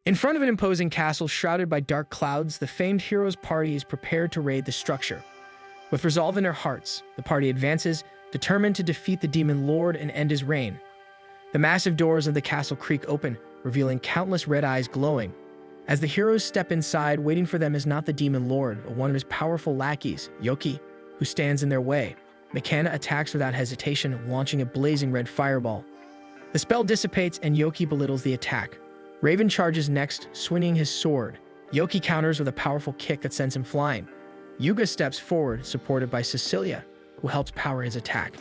In front of an imposing castle shrouded by dark clouds, the famed heroes' party is prepared to raid the structure. With resolve in their hearts, the party advances, determined to defeat the demon lord and end his reign. The massive doors of the castle creak open, revealing countless red eyes glowing. As the heroes step inside, waiting for them is not the demon lord, but one of his powerful lackeys, Yoki, who stands in their way. Makana attacks without hesitation, launching a blazing red fireball. The spell dissipates and Yoki belittles the attack. Raven charges next, swinging his sword. Yoki counters with a powerful kick that sends him flying. Yuga steps forward, supported by Cecilia, who helps power his attack.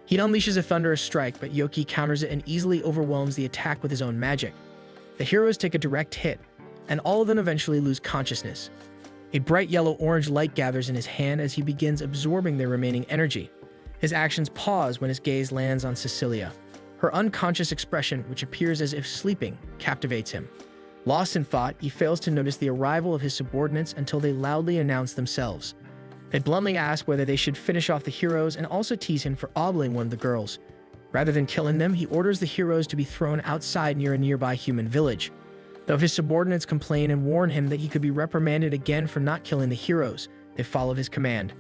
He unleashes a thunderous strike, but Yoki counters it and easily overwhelms the attack with his own magic. The heroes take a direct hit, and all of them eventually lose consciousness. A bright yellow-orange light gathers in his hand as he begins absorbing their remaining energy. His actions pause when his gaze lands on Cecilia. Her unconscious expression, which appears as if sleeping, captivates him. Lost in thought, he fails to notice the arrival of his subordinates until they loudly announce themselves. They bluntly ask whether they should finish off the heroes and also tease him for ogling one of the girls. Rather than killing them, he orders the heroes to be thrown outside near a nearby human village. Though his subordinates complain and warn him that he could be reprimanded again for not killing the heroes, they follow his command.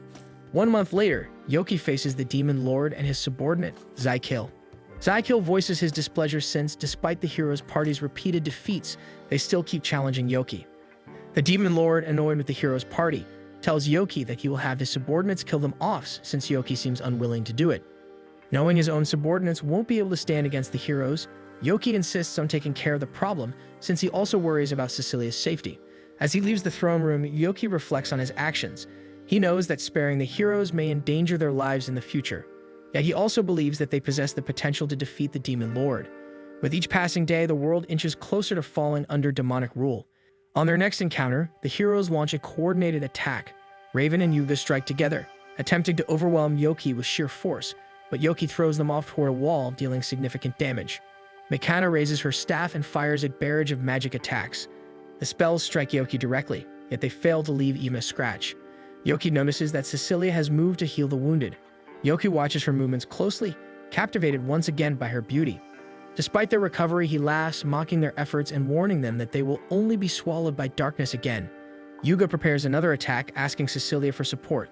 1 month later, Yoki faces the demon lord and his subordinate, Zykill. Zykill voices his displeasure since, despite the heroes' party's repeated defeats, they still keep challenging Yoki. The demon lord, annoyed with the heroes' party, tells Yoki that he will have his subordinates kill them off since Yoki seems unwilling to do it. Knowing his own subordinates won't be able to stand against the heroes, Yoki insists on taking care of the problem since he also worries about Cecilia's safety. As he leaves the throne room, Yoki reflects on his actions. He knows that sparing the heroes may endanger their lives in the future. Yet he also believes that they possess the potential to defeat the demon lord. With each passing day, the world inches closer to falling under demonic rule. On their next encounter, the heroes launch a coordinated attack. Raven and Yuga strike together, attempting to overwhelm Yoki with sheer force, but Yoki throws them off toward a wall, dealing significant damage. Makana raises her staff and fires a barrage of magic attacks. The spells strike Yoki directly, yet they fail to leave even a scratch. Yoki notices that Cecilia has moved to heal the wounded. Yoki watches her movements closely, captivated once again by her beauty. Despite their recovery, he laughs, mocking their efforts and warning them that they will only be swallowed by darkness again. Yuga prepares another attack, asking Cecilia for support.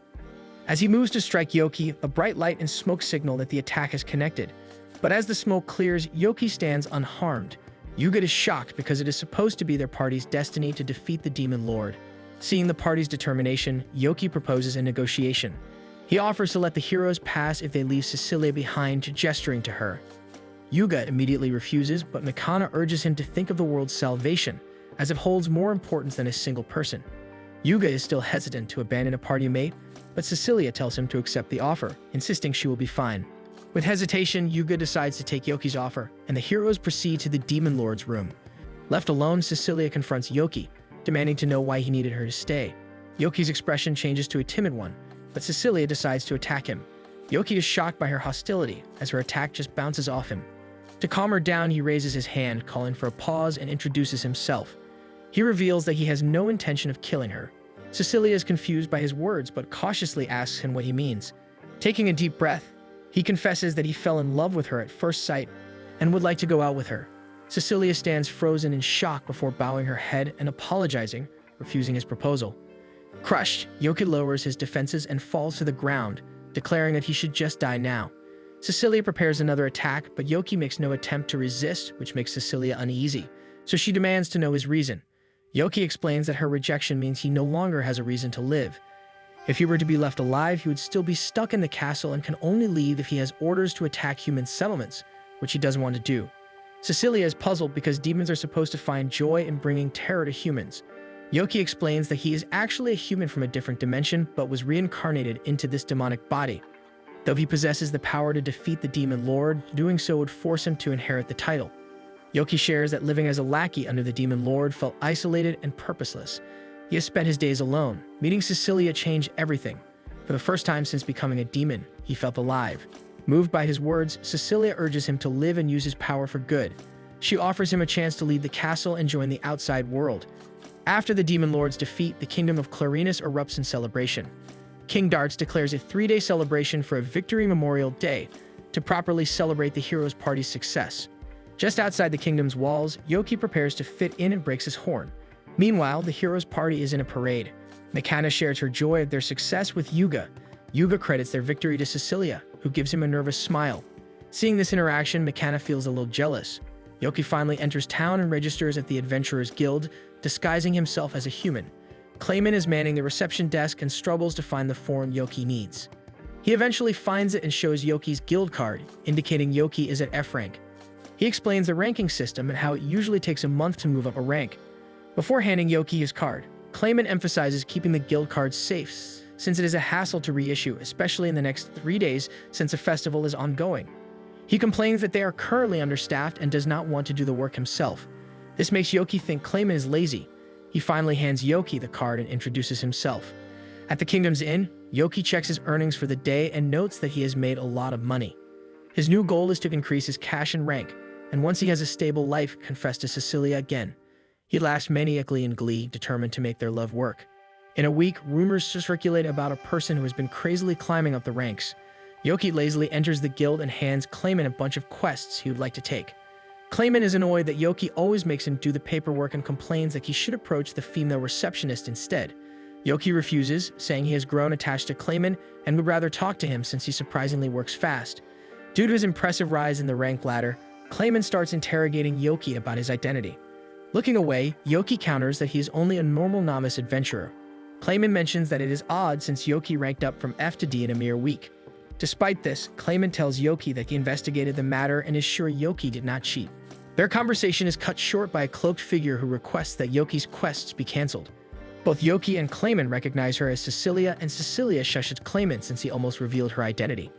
As he moves to strike Yoki, a bright light and smoke signal that the attack is connected. But as the smoke clears, Yoki stands unharmed. Yuga is shocked because it is supposed to be their party's destiny to defeat the demon lord. Seeing the party's determination, Yoki proposes a negotiation. He offers to let the heroes pass if they leave Cecilia behind, gesturing to her. Yuga immediately refuses, but Makana urges him to think of the world's salvation, as it holds more importance than a single person. Yuga is still hesitant to abandon a party mate, but Cecilia tells him to accept the offer, insisting she will be fine. With hesitation, Yuga decides to take Yoki's offer, and the heroes proceed to the demon lord's room. Left alone, Cecilia confronts Yoki, demanding to know why he needed her to stay. Yoki's expression changes to a timid one, but Cecilia decides to attack him. Yoki is shocked by her hostility, as her attack just bounces off him. To calm her down, he raises his hand, calling for a pause, and introduces himself. He reveals that he has no intention of killing her. Cecilia is confused by his words, but cautiously asks him what he means. Taking a deep breath, he confesses that he fell in love with her at first sight and would like to go out with her. Cecilia stands frozen in shock before bowing her head and apologizing, refusing his proposal. Crushed, Yoki lowers his defenses and falls to the ground, declaring that he should just die now. Cecilia prepares another attack, but Yoki makes no attempt to resist, which makes Cecilia uneasy, so she demands to know his reason. Yoki explains that her rejection means he no longer has a reason to live. If he were to be left alive, he would still be stuck in the castle and can only leave if he has orders to attack human settlements, which he doesn't want to do. Cecilia is puzzled because demons are supposed to find joy in bringing terror to humans. Yoki explains that he is actually a human from a different dimension, but was reincarnated into this demonic body. Though he possesses the power to defeat the demon lord, doing so would force him to inherit the title. Yoki shares that living as a lackey under the demon lord felt isolated and purposeless. He has spent his days alone. Meeting Cecilia changed everything. For the first time since becoming a demon, he felt alive. Moved by his words, Cecilia urges him to live and use his power for good. She offers him a chance to leave the castle and join the outside world. After the demon lord's defeat, the kingdom of Clarinus erupts in celebration. King Darts declares a 3-day celebration for a Victory Memorial Day to properly celebrate the heroes' party's success. Just outside the kingdom's walls, Yoki prepares to fit in and breaks his horn. Meanwhile, the heroes' party is in a parade. Mikana shares her joy at their success with Yuga. Yuga credits their victory to Cecilia, who gives him a nervous smile. Seeing this interaction, Mikana feels a little jealous. Yoki finally enters town and registers at the Adventurers Guild, disguising himself as a human. Clayman is manning the reception desk and struggles to find the form Yoki needs. He eventually finds it and shows Yoki's guild card, indicating Yoki is at F rank. He explains the ranking system and how it usually takes a month to move up a rank. Before handing Yoki his card, Clayman emphasizes keeping the guild cards safe, since it is a hassle to reissue, especially in the next 3 days since a festival is ongoing. He complains that they are currently understaffed and does not want to do the work himself. This makes Yoki think Clayman is lazy. He finally hands Yoki the card and introduces himself. At the Kingdom's Inn, Yoki checks his earnings for the day and notes that he has made a lot of money. His new goal is to increase his cash and rank, and once he has a stable life, confess to Cecilia again. He laughs maniacally in glee, determined to make their love work. In a week, rumors circulate about a person who has been crazily climbing up the ranks. Yoki lazily enters the guild and hands Clayman a bunch of quests he would like to take. Clayman is annoyed that Yoki always makes him do the paperwork and complains that he should approach the female receptionist instead. Yoki refuses, saying he has grown attached to Clayman and would rather talk to him since he surprisingly works fast. Due to his impressive rise in the rank ladder, Clayman starts interrogating Yoki about his identity. Looking away, Yoki counters that he is only a normal novice adventurer. Clayman mentions that it is odd since Yoki ranked up from F to D in a mere week. Despite this, Clayman tells Yoki that he investigated the matter and is sure Yoki did not cheat. Their conversation is cut short by a cloaked figure who requests that Yoki's quests be cancelled. Both Yoki and Clayman recognize her as Cecilia, and Cecilia shushes Clayman since he almost revealed her identity.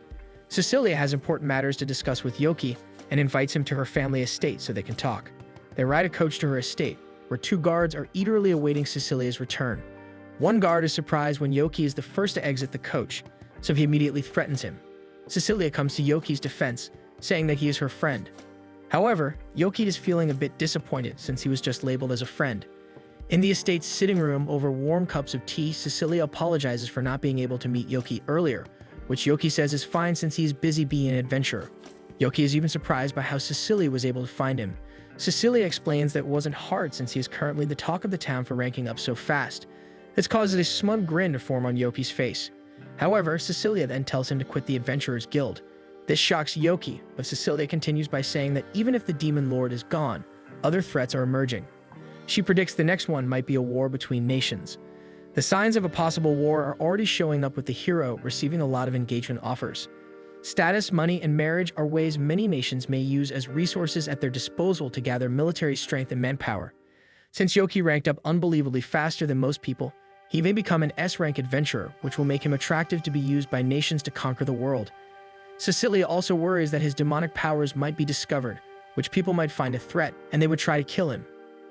Cecilia has important matters to discuss with Yoki and invites him to her family estate so they can talk. They ride a coach to her estate, where 2 guards are eagerly awaiting Cecilia's return. One guard is surprised when Yoki is the first to exit the coach, so he immediately threatens him. Cecilia comes to Yoki's defense, saying that he is her friend. However, Yoki is feeling a bit disappointed since he was just labeled as a friend. In the estate's sitting room over warm cups of tea, Cecilia apologizes for not being able to meet Yoki earlier, which Yoki says is fine since he is busy being an adventurer. Yoki is even surprised by how Cecilia was able to find him. Cecilia explains that it wasn't hard since he is currently the talk of the town for ranking up so fast. This causes a smug grin to form on Yoki's face. However, Cecilia then tells him to quit the Adventurers Guild. This shocks Yoki, but Cecilia continues by saying that even if the Demon Lord is gone, other threats are emerging. She predicts the next one might be a war between nations. The signs of a possible war are already showing up with the hero receiving a lot of engagement offers. Status, money, and marriage are ways many nations may use as resources at their disposal to gather military strength and manpower. Since Yoki ranked up unbelievably faster than most people, he may become an S-rank adventurer, which will make him attractive to be used by nations to conquer the world. Cecilia also worries that his demonic powers might be discovered, which people might find a threat, and they would try to kill him.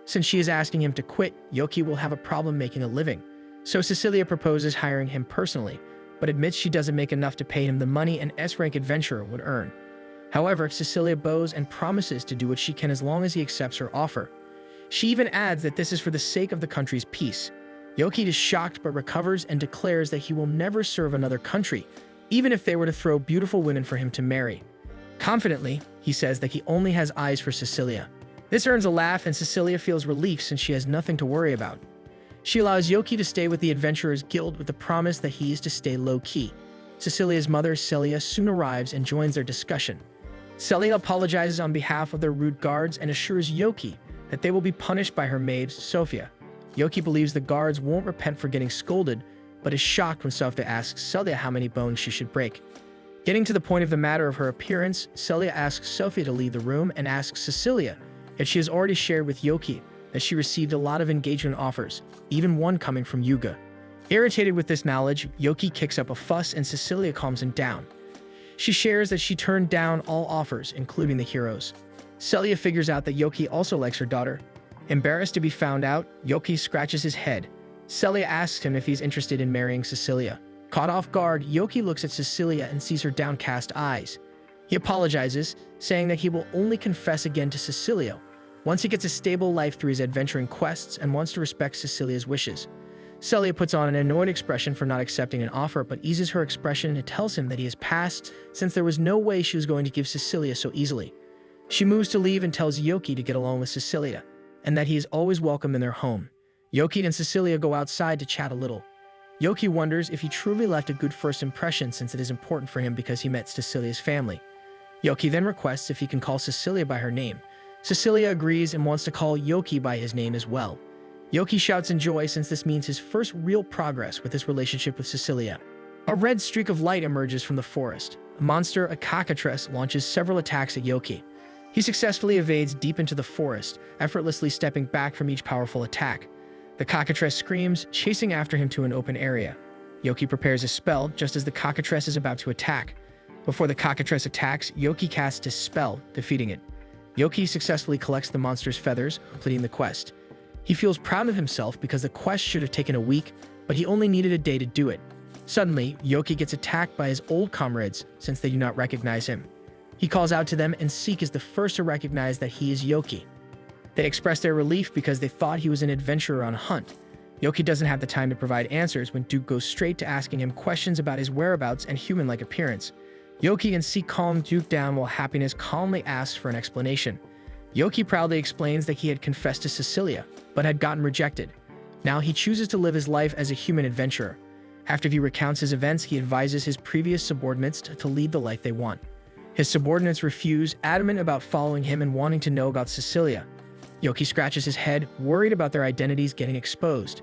Since she is asking him to quit, Yoki will have a problem making a living. So Cecilia proposes hiring him personally, but admits she doesn't make enough to pay him the money an S-rank adventurer would earn. However, Cecilia bows and promises to do what she can as long as he accepts her offer. She even adds that this is for the sake of the country's peace. Yoki is shocked but recovers and declares that he will never serve another country, even if they were to throw beautiful women for him to marry. Confidently, he says that he only has eyes for Cecilia. This earns a laugh and Cecilia feels relief since she has nothing to worry about. She allows Yoki to stay with the Adventurers Guild with the promise that he is to stay low-key. Cecilia's mother, Celia, soon arrives and joins their discussion. Celia apologizes on behalf of their rude guards and assures Yoki that they will be punished by her maid, Sophia. Yoki believes the guards won't repent for getting scolded, but is shocked when Sophia asks Celia how many bones she should break. Getting to the point of the matter of her appearance, Celia asks Sophia to leave the room and asks Cecilia if she has already shared with Yoki that she received a lot of engagement offers, even one coming from Yuga. Irritated with this knowledge, Yoki kicks up a fuss and Cecilia calms him down. She shares that she turned down all offers, including the heroes. Celia figures out that Yoki also likes her daughter. Embarrassed to be found out, Yoki scratches his head. Celia asks him if he's interested in marrying Cecilia. Caught off guard, Yoki looks at Cecilia and sees her downcast eyes. He apologizes, saying that he will only confess again to Cecilia once he gets a stable life through his adventuring quests and wants to respect Cecilia's wishes. Celia puts on an annoyed expression for not accepting an offer, but eases her expression and tells him that he has passed since there was no way she was going to give Cecilia so easily. She moves to leave and tells Yoki to get along with Cecilia, and that he is always welcome in their home. Yoki and Cecilia go outside to chat a little. Yoki wonders if he truly left a good first impression since it is important for him because he met Cecilia's family. Yoki then requests if he can call Cecilia by her name. Cecilia agrees and wants to call Yoki by his name as well. Yoki shouts in joy since this means his first real progress with his relationship with Cecilia. A red streak of light emerges from the forest. A monster, a cockatrice, launches several attacks at Yoki. He successfully evades deep into the forest, effortlessly stepping back from each powerful attack. The cockatrice screams, chasing after him to an open area. Yoki prepares a spell just as the cockatrice is about to attack. Before the cockatrice attacks, Yoki casts his spell, defeating it. Yoki successfully collects the monster's feathers, completing the quest. He feels proud of himself because the quest should have taken a week, but he only needed a day to do it. Suddenly, Yoki gets attacked by his old comrades since they do not recognize him. He calls out to them and Seek is the first to recognize that he is Yoki. They express their relief because they thought he was an adventurer on a hunt. Yoki doesn't have the time to provide answers when Duke goes straight to asking him questions about his whereabouts and human-like appearance. Yoki and Seek calm Duke down while Happiness calmly asks for an explanation. Yoki proudly explains that he had confessed to Cecilia, but had gotten rejected. Now he chooses to live his life as a human adventurer. After he recounts his events, he advises his previous subordinates to lead the life they want. His subordinates refuse, adamant about following him and wanting to know about Cecilia. Yoki scratches his head, worried about their identities getting exposed.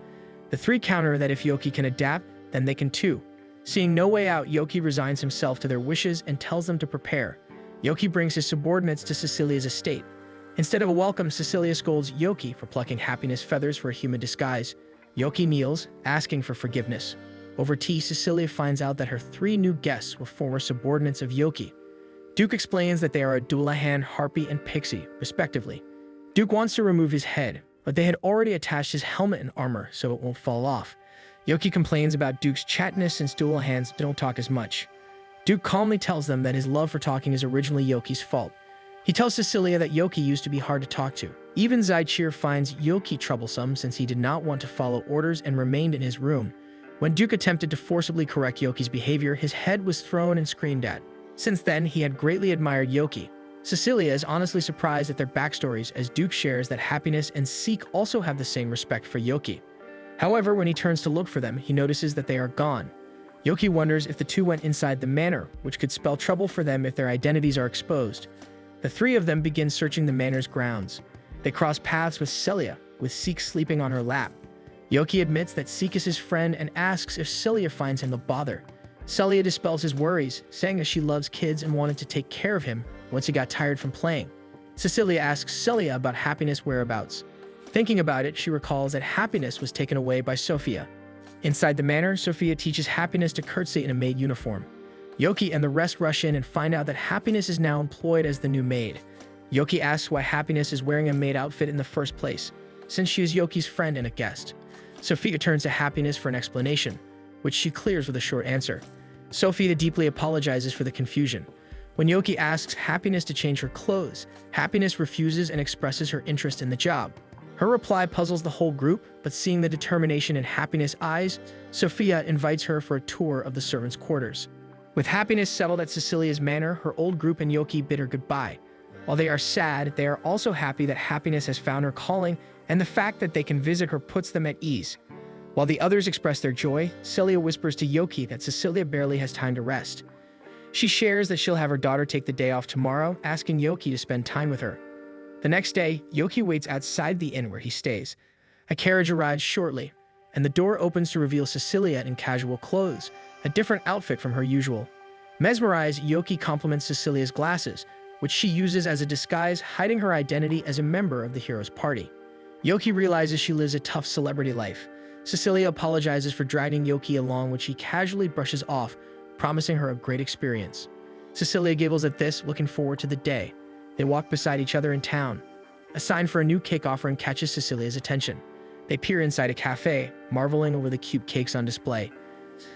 The three counter that if Yoki can adapt, then they can too. Seeing no way out, Yoki resigns himself to their wishes and tells them to prepare. Yoki brings his subordinates to Cecilia's estate. Instead of a welcome, Cecilia scolds Yoki for plucking Happiness feathers for a human disguise. Yoki kneels, asking for forgiveness. Over tea, Cecilia finds out that her three new guests were former subordinates of Yoki. Duke explains that they are a Dullahan, Harpy, and Pixie, respectively. Duke wants to remove his head, but they had already attached his helmet and armor, so it won't fall off. Yoki complains about Duke's chattiness since Dullahans don't talk as much. Duke calmly tells them that his love for talking is originally Yoki's fault. He tells Cecilia that Yoki used to be hard to talk to. Even Zaichir finds Yoki troublesome since he did not want to follow orders and remained in his room. When Duke attempted to forcibly correct Yoki's behavior, his head was thrown and screamed at. Since then, he had greatly admired Yoki. Cecilia is honestly surprised at their backstories as Duke shares that Happiness and Seek also have the same respect for Yoki. However, when he turns to look for them, he notices that they are gone. Yoki wonders if the two went inside the manor, which could spell trouble for them if their identities are exposed. The three of them begin searching the manor's grounds. They cross paths with Celia, with Seek sleeping on her lap. Yoki admits that Seek is his friend and asks if Celia finds him a bother. Celia dispels his worries, saying that she loves kids and wanted to take care of him once he got tired from playing. Cecilia asks Celia about Happiness' whereabouts. Thinking about it, she recalls that Happiness was taken away by Sophia. Inside the manor, Sophia teaches Happiness to curtsy in a maid uniform. Yoki and the rest rush in and find out that Happiness is now employed as the new maid. Yoki asks why Happiness is wearing a maid outfit in the first place, since she is Yoki's friend and a guest. Sophia turns to Happiness for an explanation, which she clears with a short answer. Sophia deeply apologizes for the confusion. When Yoki asks Happiness to change her clothes, Happiness refuses and expresses her interest in the job. Her reply puzzles the whole group, but seeing the determination in Happiness' eyes, Sophia invites her for a tour of the servants' quarters. With Happiness settled at Cecilia's manor, her old group and Yoki bid her goodbye. While they are sad, they are also happy that Happiness has found her calling, and the fact that they can visit her puts them at ease. While the others express their joy, Celia whispers to Yoki that Cecilia barely has time to rest. She shares that she'll have her daughter take the day off tomorrow, asking Yoki to spend time with her. The next day, Yoki waits outside the inn where he stays. A carriage arrives shortly, and the door opens to reveal Cecilia in casual clothes, a different outfit from her usual. Mesmerized, Yoki compliments Cecilia's glasses, which she uses as a disguise, hiding her identity as a member of the hero's party. Yoki realizes she lives a tough celebrity life. Cecilia apologizes for dragging Yoki along, which he casually brushes off, promising her a great experience. Cecilia giggles at this, looking forward to the day. They walk beside each other in town. A sign for a new cake offering catches Cecilia's attention. They peer inside a cafe, marveling over the cute cakes on display.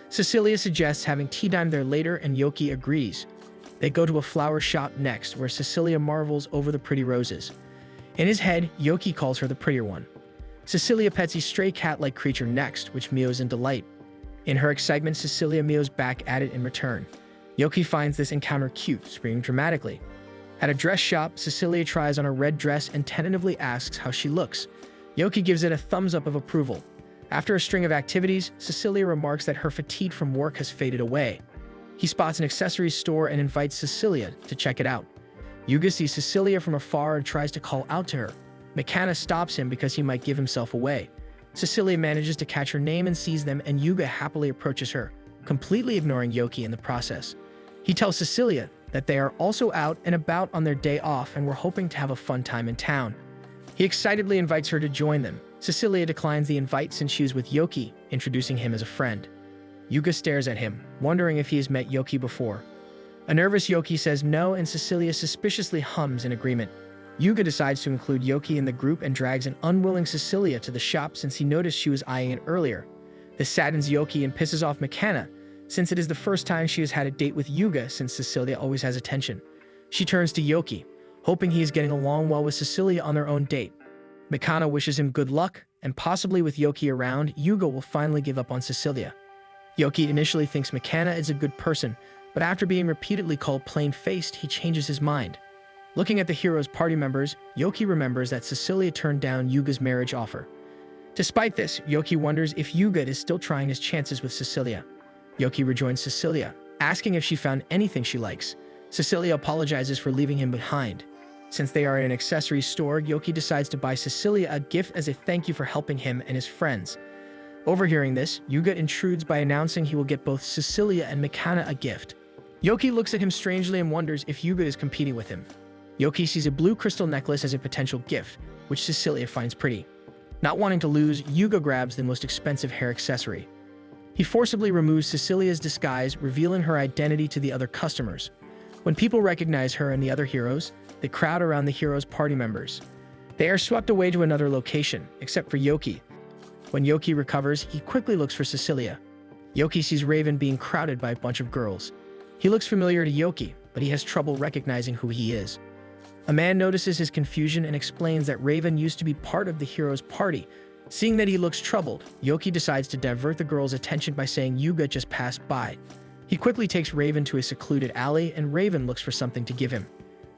Cecilia suggests having tea time there later, and Yoki agrees. They go to a flower shop next, where Cecilia marvels over the pretty roses. In his head, Yoki calls her the prettier one. Cecilia pets a stray cat-like creature next, which meows in delight. In her excitement, Cecilia meows back at it in return. Yoki finds this encounter cute, screaming dramatically. At a dress shop, Cecilia tries on a red dress and tentatively asks how she looks. Yoki gives it a thumbs up of approval. After a string of activities, Cecilia remarks that her fatigue from work has faded away. He spots an accessories store and invites Cecilia to check it out. Yuga sees Cecilia from afar and tries to call out to her. McKenna stops him because he might give himself away. Cecilia manages to catch her name and sees them, and Yuga happily approaches her, completely ignoring Yoki in the process. He tells Cecilia that they are also out and about on their day off and were hoping to have a fun time in town. He excitedly invites her to join them. Cecilia declines the invite since she is with Yoki, introducing him as a friend. Yuga stares at him, wondering if he has met Yoki before. A nervous Yoki says no, and Cecilia suspiciously hums in agreement. Yuga decides to include Yoki in the group and drags an unwilling Cecilia to the shop since he noticed she was eyeing it earlier. This saddens Yoki and pisses off McKenna, since it is the first time she has had a date with Yuga since Cecilia always has attention. She turns to Yoki, hoping he is getting along well with Cecilia on their own date. McKenna wishes him good luck, and possibly with Yoki around, Yuga will finally give up on Cecilia. Yoki initially thinks McKenna is a good person, but after being repeatedly called plain-faced, he changes his mind. Looking at the hero's party members, Yoki remembers that Cecilia turned down Yuga's marriage offer. Despite this, Yoki wonders if Yuga is still trying his chances with Cecilia. Yoki rejoins Cecilia, asking if she found anything she likes. Cecilia apologizes for leaving him behind. Since they are in an accessories store, Yoki decides to buy Cecilia a gift as a thank you for helping him and his friends. Overhearing this, Yuga intrudes by announcing he will get both Cecilia and McKenna a gift. Yoki looks at him strangely and wonders if Yuga is competing with him. Yoki sees a blue crystal necklace as a potential gift, which Cecilia finds pretty. Not wanting to lose, Yuga grabs the most expensive hair accessory. He forcibly removes Cecilia's disguise, revealing her identity to the other customers. When people recognize her and the other heroes, they crowd around the hero's party members. They are swept away to another location, except for Yoki. When Yoki recovers, he quickly looks for Cecilia. Yoki sees Raven being crowded by a bunch of girls. He looks familiar to Yoki, but he has trouble recognizing who he is. A man notices his confusion and explains that Raven used to be part of the hero's party. Seeing that he looks troubled, Yoki decides to divert the girl's attention by saying Yuga just passed by. He quickly takes Raven to a secluded alley, and Raven looks for something to give him.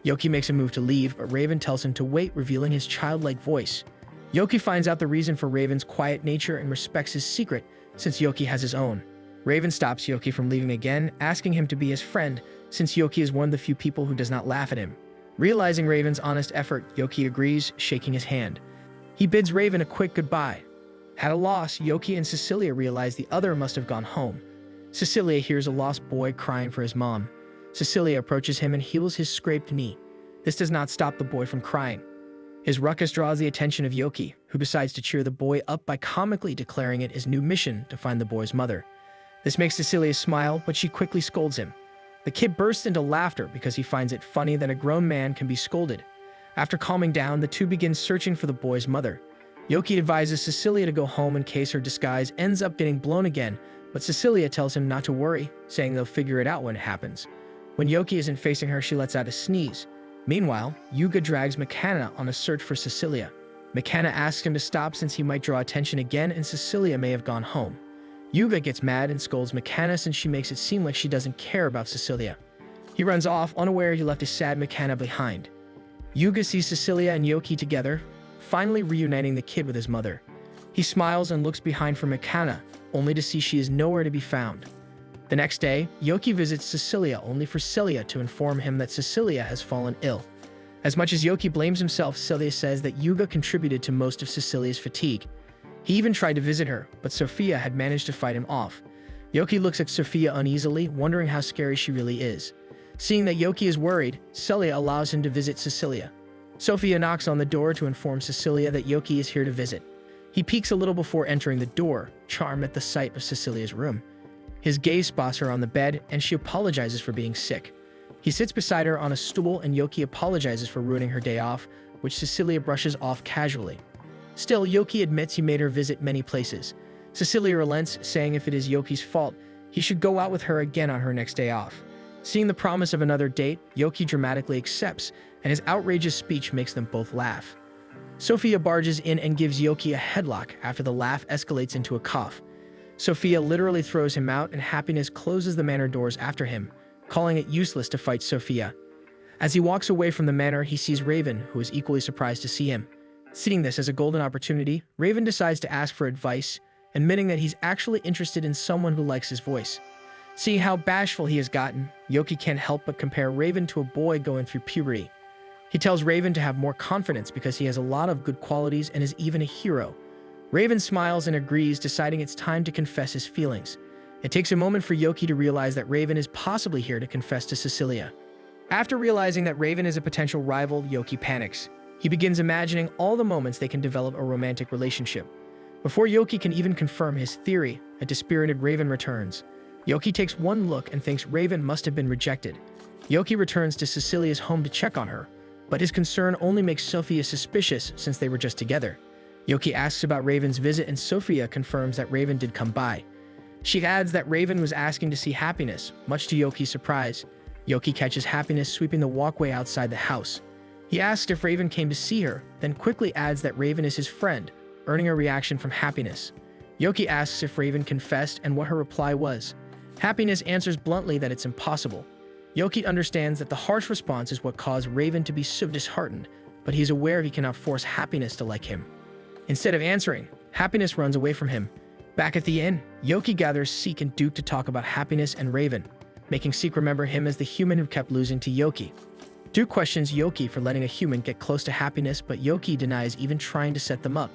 Yoki makes a move to leave, but Raven tells him to wait, revealing his childlike voice. Yoki finds out the reason for Raven's quiet nature and respects his secret, since Yoki has his own. Raven stops Yoki from leaving again, asking him to be his friend, since Yoki is one of the few people who does not laugh at him. Realizing Raven's honest effort, Yoki agrees, shaking his hand. He bids Raven a quick goodbye. At a loss, Yoki and Cecilia realize the other must have gone home. Cecilia hears a lost boy crying for his mom. Cecilia approaches him and heals his scraped knee. This does not stop the boy from crying. His ruckus draws the attention of Yoki, who decides to cheer the boy up by comically declaring it his new mission to find the boy's mother. This makes Cecilia smile, but she quickly scolds him. The kid bursts into laughter because he finds it funny that a grown man can be scolded. After calming down, the two begin searching for the boy's mother. Yoki advises Cecilia to go home in case her disguise ends up getting blown again, but Cecilia tells him not to worry, saying they'll figure it out when it happens. When Yoki isn't facing her, she lets out a sneeze. Meanwhile, Yuga drags McKenna on a search for Cecilia. McKenna asks him to stop since he might draw attention again and Cecilia may have gone home. Yuga gets mad and scolds McKenna since she makes it seem like she doesn't care about Cecilia. He runs off, unaware he left a sad McKenna behind. Yuga sees Cecilia and Yoki together, finally reuniting the kid with his mother. He smiles and looks behind for McKenna, only to see she is nowhere to be found. The next day, Yoki visits Cecilia only for Celia to inform him that Cecilia has fallen ill. As much as Yoki blames himself, Celia says that Yuga contributed to most of Cecilia's fatigue. He even tried to visit her, but Sophia had managed to fight him off. Yoki looks at Sophia uneasily, wondering how scary she really is. Seeing that Yoki is worried, Celia allows him to visit Cecilia. Sophia knocks on the door to inform Cecilia that Yoki is here to visit. He peeks a little before entering the door, charmed at the sight of Cecilia's room. His gaze spots her on the bed, and she apologizes for being sick. He sits beside her on a stool, and Yoki apologizes for ruining her day off, which Cecilia brushes off casually. Still, Yoki admits he made her visit many places. Cecilia relents, saying if it is Yoki's fault, he should go out with her again on her next day off. Seeing the promise of another date, Yoki dramatically accepts, and his outrageous speech makes them both laugh. Sophia barges in and gives Yoki a headlock after the laugh escalates into a cough. Sophia literally throws him out, and Happiness closes the manor doors after him, calling it useless to fight Sophia. As he walks away from the manor, he sees Raven, who is equally surprised to see him. Seeing this as a golden opportunity, Raven decides to ask for advice, admitting that he's actually interested in someone who likes his voice. Seeing how bashful he has gotten, Yoki can't help but compare Raven to a boy going through puberty. He tells Raven to have more confidence because he has a lot of good qualities and is even a hero. Raven smiles and agrees, deciding it's time to confess his feelings. It takes a moment for Yoki to realize that Raven is possibly here to confess to Cecilia. After realizing that Raven is a potential rival, Yoki panics. He begins imagining all the moments they can develop a romantic relationship. Before Yoki can even confirm his theory, a dispirited Raven returns. Yoki takes one look and thinks Raven must have been rejected. Yoki returns to Cecilia's home to check on her, but his concern only makes Sophia suspicious since they were just together. Yoki asks about Raven's visit and Sophia confirms that Raven did come by. She adds that Raven was asking to see Happiness, much to Yoki's surprise. Yoki catches Happiness sweeping the walkway outside the house. He asks if Raven came to see her, then quickly adds that Raven is his friend, earning a reaction from Happiness. Yoki asks if Raven confessed and what her reply was. Happiness answers bluntly that it's impossible. Yoki understands that the harsh response is what caused Raven to be so disheartened, but he's aware he cannot force Happiness to like him. Instead of answering, Happiness runs away from him. Back at the inn, Yoki gathers Seek and Duke to talk about Happiness and Raven, making Seek remember him as the human who kept losing to Yoki. Duke questions Yoki for letting a human get close to Happiness, but Yoki denies even trying to set them up.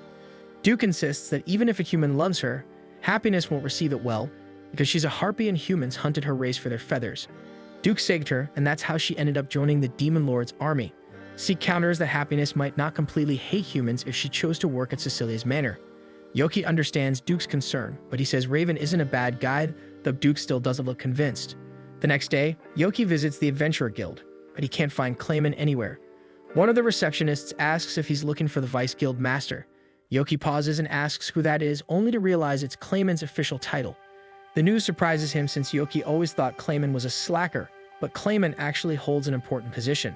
Duke insists that even if a human loves her, Happiness won't receive it well, because she's a harpy and humans hunted her race for their feathers. Duke saved her, and that's how she ended up joining the Demon Lord's army. Seek counters that Happiness might not completely hate humans if she chose to work at Cecilia's manor. Yoki understands Duke's concern, but he says Raven isn't a bad guy, though Duke still doesn't look convinced. The next day, Yoki visits the Adventurer Guild, but he can't find Clayman anywhere. One of the receptionists asks if he's looking for the Vice Guild Master. Yoki pauses and asks who that is, only to realize it's Clayman's official title. The news surprises him since Yoki always thought Clayman was a slacker, but Clayman actually holds an important position.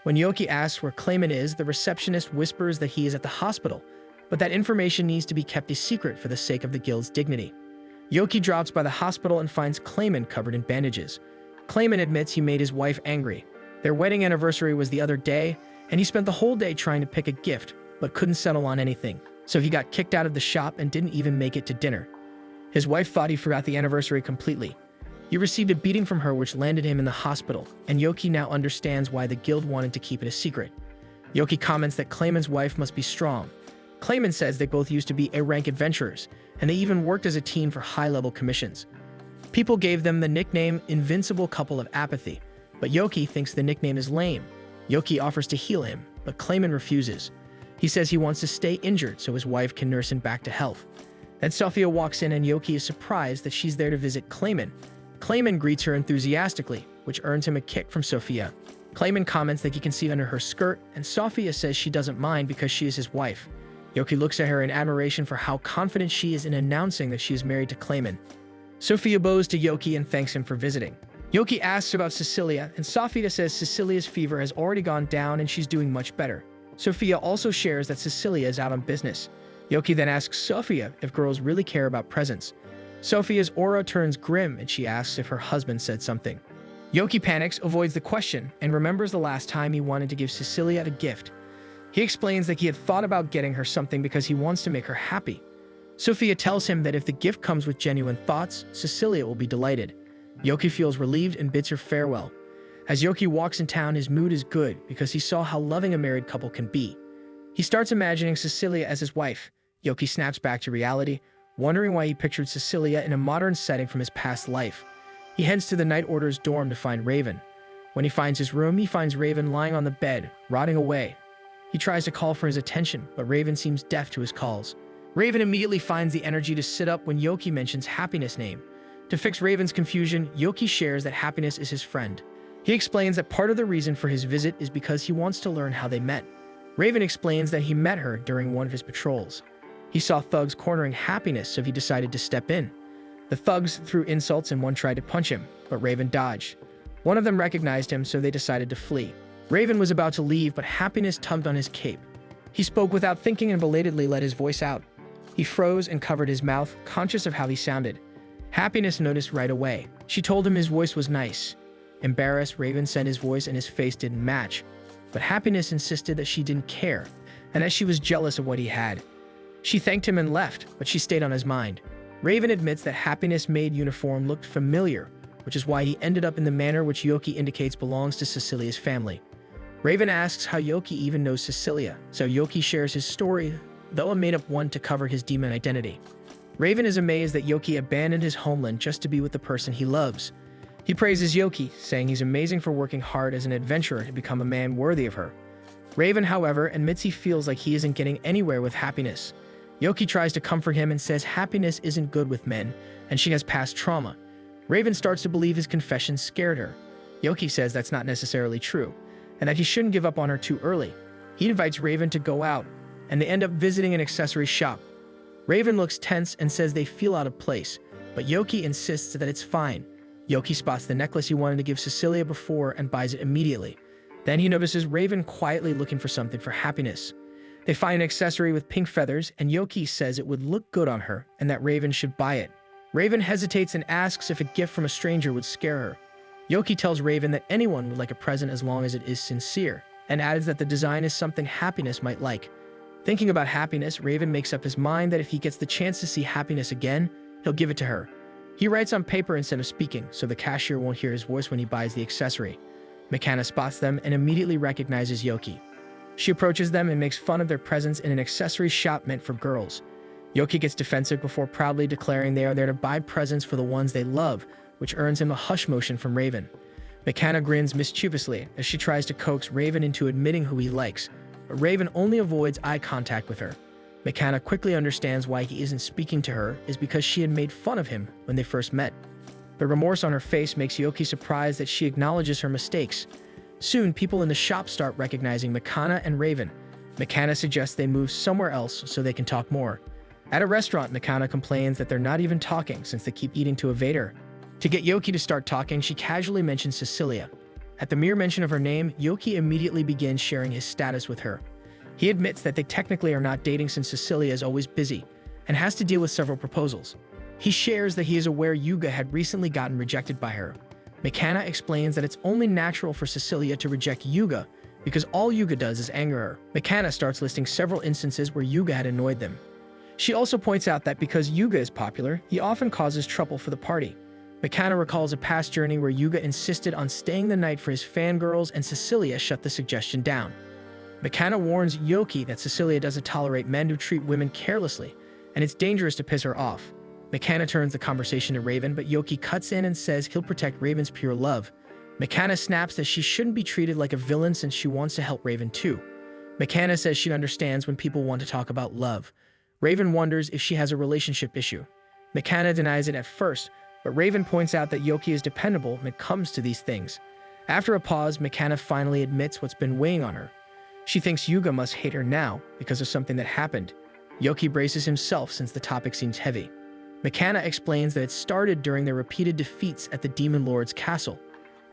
When Yoki asks where Clayman is, the receptionist whispers that he is at the hospital, but that information needs to be kept a secret for the sake of the guild's dignity. Yoki drops by the hospital and finds Clayman covered in bandages. Clayman admits he made his wife angry. Their wedding anniversary was the other day, and he spent the whole day trying to pick a gift, but couldn't settle on anything, so he got kicked out of the shop and didn't even make it to dinner. His wife thought he forgot the anniversary completely. He received a beating from her which landed him in the hospital, and Yoki now understands why the guild wanted to keep it a secret. Yoki comments that Clayman's wife must be strong. Clayman says they both used to be A-rank adventurers, and they even worked as a team for high-level commissions. People gave them the nickname Invincible Couple of Apathy, but Yoki thinks the nickname is lame. Yoki offers to heal him, but Clayman refuses. He says he wants to stay injured so his wife can nurse him back to health. Then Sophia walks in and Yoki is surprised that she's there to visit Clayman. Clayman greets her enthusiastically, which earns him a kick from Sophia. Clayman comments that he can see under her skirt, and Sophia says she doesn't mind because she is his wife. Yoki looks at her in admiration for how confident she is in announcing that she is married to Clayman. Sophia bows to Yoki and thanks him for visiting. Yoki asks about Cecilia, and Sophia says Cecilia's fever has already gone down and she's doing much better. Sophia also shares that Cecilia is out on business. Yoki then asks Sophia if girls really care about presents. Sophia's aura turns grim and she asks if her husband said something. Yoki panics, avoids the question, and remembers the last time he wanted to give Cecilia a gift. He explains that he had thought about getting her something because he wants to make her happy. Sophia tells him that if the gift comes with genuine thoughts, Cecilia will be delighted. Yoki feels relieved and bids her farewell. As Yoki walks in town, his mood is good because he saw how loving a married couple can be. He starts imagining Cecilia as his wife. Yoki snaps back to reality, wondering why he pictured Cecilia in a modern setting from his past life. He heads to the Night Order's dorm to find Raven. When he finds his room, he finds Raven lying on the bed, rotting away. He tries to call for his attention, but Raven seems deaf to his calls. Raven immediately finds the energy to sit up when Yoki mentions Happiness' name. To fix Raven's confusion, Yoki shares that Happiness is his friend. He explains that part of the reason for his visit is because he wants to learn how they met. Raven explains that he met her during one of his patrols. He saw thugs cornering Happiness, so he decided to step in. The thugs threw insults and one tried to punch him, but Raven dodged. One of them recognized him, so they decided to flee. Raven was about to leave, but Happiness tugged on his cape. He spoke without thinking and belatedly let his voice out. He froze and covered his mouth, conscious of how he sounded. Happiness noticed right away. She told him his voice was nice. Embarrassed, Raven said his voice and his face didn't match, but Happiness insisted that she didn't care, and that she was jealous of what he had. She thanked him and left, but she stayed on his mind. Raven admits that Happiness' maid uniform looked familiar, which is why he ended up in the manor which Yoki indicates belongs to Cecilia's family. Raven asks how Yoki even knows Cecilia, so Yoki shares his story, though a made-up one to cover his demon identity. Raven is amazed that Yoki abandoned his homeland just to be with the person he loves. He praises Yoki, saying he's amazing for working hard as an adventurer to become a man worthy of her. Raven, however, admits he feels like he isn't getting anywhere with Happiness. Yoki tries to comfort him and says Happiness isn't good with men, and she has past trauma. Raven starts to believe his confession scared her. Yoki says that's not necessarily true, and that he shouldn't give up on her too early. He invites Raven to go out, and they end up visiting an accessory shop. Raven looks tense and says they feel out of place, but Yoki insists that it's fine. Yoki spots the necklace he wanted to give Cecilia before and buys it immediately. Then he notices Raven quietly looking for something for Happiness. They find an accessory with pink feathers, and Yoki says it would look good on her and that Raven should buy it. Raven hesitates and asks if a gift from a stranger would scare her. Yoki tells Raven that anyone would like a present as long as it is sincere, and adds that the design is something Happiness might like. Thinking about Happiness, Raven makes up his mind that if he gets the chance to see Happiness again, he'll give it to her. He writes on paper instead of speaking, so the cashier won't hear his voice when he buys the accessory. McKenna spots them and immediately recognizes Yoki. She approaches them and makes fun of their presence in an accessory shop meant for girls. Yoki gets defensive before proudly declaring they are there to buy presents for the ones they love, which earns him a hush motion from Raven. McKenna grins mischievously as she tries to coax Raven into admitting who he likes, but Raven only avoids eye contact with her. McKenna quickly understands why he isn't speaking to her is because she had made fun of him when they first met. The remorse on her face makes Yoki surprised that she acknowledges her mistakes. Soon, people in the shop start recognizing McKenna and Raven. McKenna suggests they move somewhere else so they can talk more. At a restaurant, McKenna complains that they're not even talking since they keep eating to evade her. To get Yoki to start talking, she casually mentions Cecilia. At the mere mention of her name, Yoki immediately begins sharing his status with her. He admits that they technically are not dating since Cecilia is always busy and has to deal with several proposals. He shares that he is aware Yuga had recently gotten rejected by her. McKenna explains that it's only natural for Cecilia to reject Yuga because all Yuga does is anger her. McKenna starts listing several instances where Yuga had annoyed them. She also points out that because Yuga is popular, he often causes trouble for the party. McKenna recalls a past journey where Yuga insisted on staying the night for his fangirls and Cecilia shut the suggestion down. McKenna warns Yoki that Cecilia doesn't tolerate men who treat women carelessly, and it's dangerous to piss her off. McKenna turns the conversation to Raven, but Yoki cuts in and says he'll protect Raven's pure love. McKenna snaps that she shouldn't be treated like a villain since she wants to help Raven too. McKenna says she understands when people want to talk about love. Raven wonders if she has a relationship issue. McKenna denies it at first, but Raven points out that Yoki is dependable when it comes to these things. After a pause, McKenna finally admits what's been weighing on her. She thinks Yuga must hate her now because of something that happened. Yoki braces himself since the topic seems heavy. McKenna explains that it started during their repeated defeats at the Demon Lord's castle.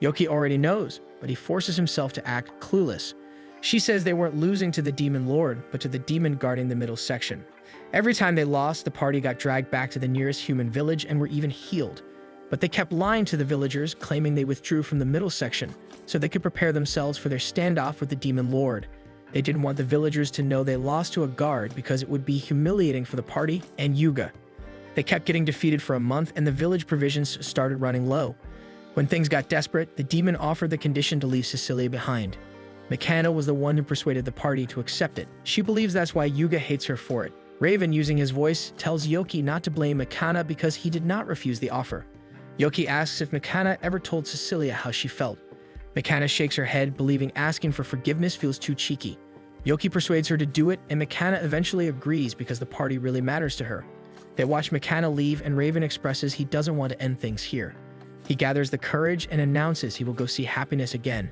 Yoki already knows, but he forces himself to act clueless. She says they weren't losing to the Demon Lord, but to the demon guarding the middle section. Every time they lost, the party got dragged back to the nearest human village and were even healed. But they kept lying to the villagers, claiming they withdrew from the middle section so they could prepare themselves for their standoff with the Demon Lord. They didn't want the villagers to know they lost to a guard because it would be humiliating for the party and Yuga. They kept getting defeated for a month and the village provisions started running low. When things got desperate, the demon offered the condition to leave Cecilia behind. McKenna was the one who persuaded the party to accept it. She believes that's why Yuga hates her for it. Raven, using his voice, tells Yoki not to blame McKenna because he did not refuse the offer. Yoki asks if McKenna ever told Cecilia how she felt. McKenna shakes her head, believing asking for forgiveness feels too cheeky. Yoki persuades her to do it, and McKenna eventually agrees because the party really matters to her. They watch McKenna leave, and Raven expresses he doesn't want to end things here. He gathers the courage and announces he will go see Happiness again.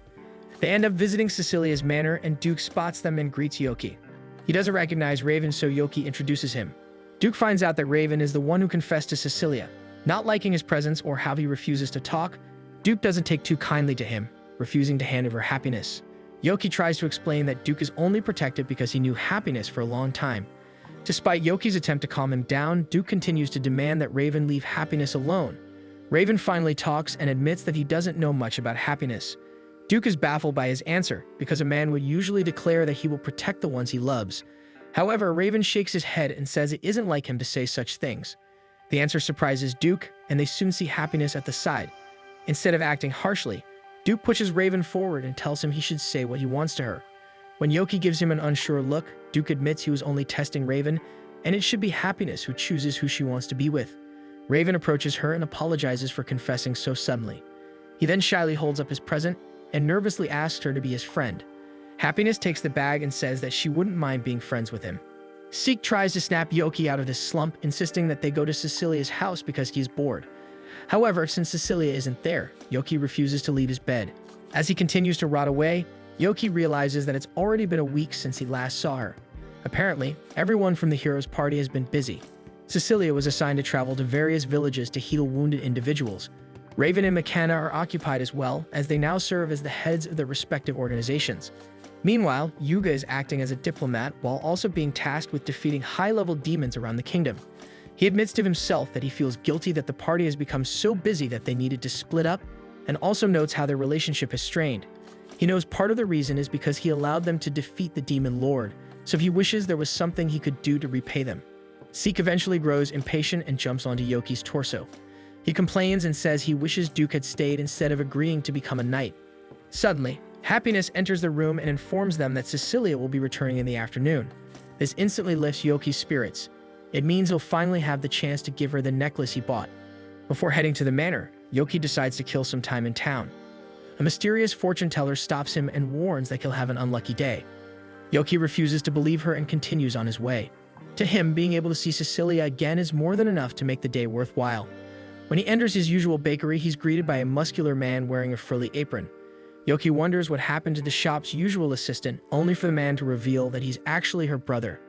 They end up visiting Cecilia's manor, and Duke spots them and greets Yoki. He doesn't recognize Raven, so Yoki introduces him. Duke finds out that Raven is the one who confessed to Cecilia. Not liking his presence or how he refuses to talk, Duke doesn't take too kindly to him, refusing to hand over Happiness. Yoki tries to explain that Duke is only protected because he knew Happiness for a long time. Despite Yoki's attempt to calm him down, Duke continues to demand that Raven leave Happiness alone. Raven finally talks and admits that he doesn't know much about happiness. Duke is baffled by his answer, because a man would usually declare that he will protect the ones he loves. However, Raven shakes his head and says it isn't like him to say such things. The answer surprises Duke, and they soon see happiness at the side. Instead of acting harshly, Duke pushes Raven forward and tells him he should say what he wants to her. When Yoki gives him an unsure look, Duke admits he was only testing Raven, and it should be happiness who chooses who she wants to be with. Raven approaches her and apologizes for confessing so suddenly. He then shyly holds up his present and nervously asks her to be his friend. Happiness takes the bag and says that she wouldn't mind being friends with him. Seek tries to snap Yoki out of this slump, insisting that they go to Cecilia's house because he is bored. However, since Cecilia isn't there, Yoki refuses to leave his bed. As he continues to rot away, Yoki realizes that it's already been a week since he last saw her. Apparently, everyone from the hero's party has been busy. Cecilia was assigned to travel to various villages to heal wounded individuals. Raven and McKenna are occupied as well, as they now serve as the heads of their respective organizations. Meanwhile, Yuga is acting as a diplomat while also being tasked with defeating high-level demons around the kingdom. He admits to himself that he feels guilty that the party has become so busy that they needed to split up, and also notes how their relationship has strained. He knows part of the reason is because he allowed them to defeat the demon lord, so he wishes there was something he could do to repay them. Seek eventually grows impatient and jumps onto Yoki's torso. He complains and says he wishes Duke had stayed instead of agreeing to become a knight. Suddenly, Happiness enters the room and informs them that Cecilia will be returning in the afternoon. This instantly lifts Yoki's spirits. It means he'll finally have the chance to give her the necklace he bought. Before heading to the manor, Yoki decides to kill some time in town. A mysterious fortune teller stops him and warns that he'll have an unlucky day. Yoki refuses to believe her and continues on his way. To him, being able to see Cecilia again is more than enough to make the day worthwhile. When he enters his usual bakery, he's greeted by a muscular man wearing a frilly apron. Yoki wonders what happened to the shop's usual assistant, only for the man to reveal that he's actually her brother.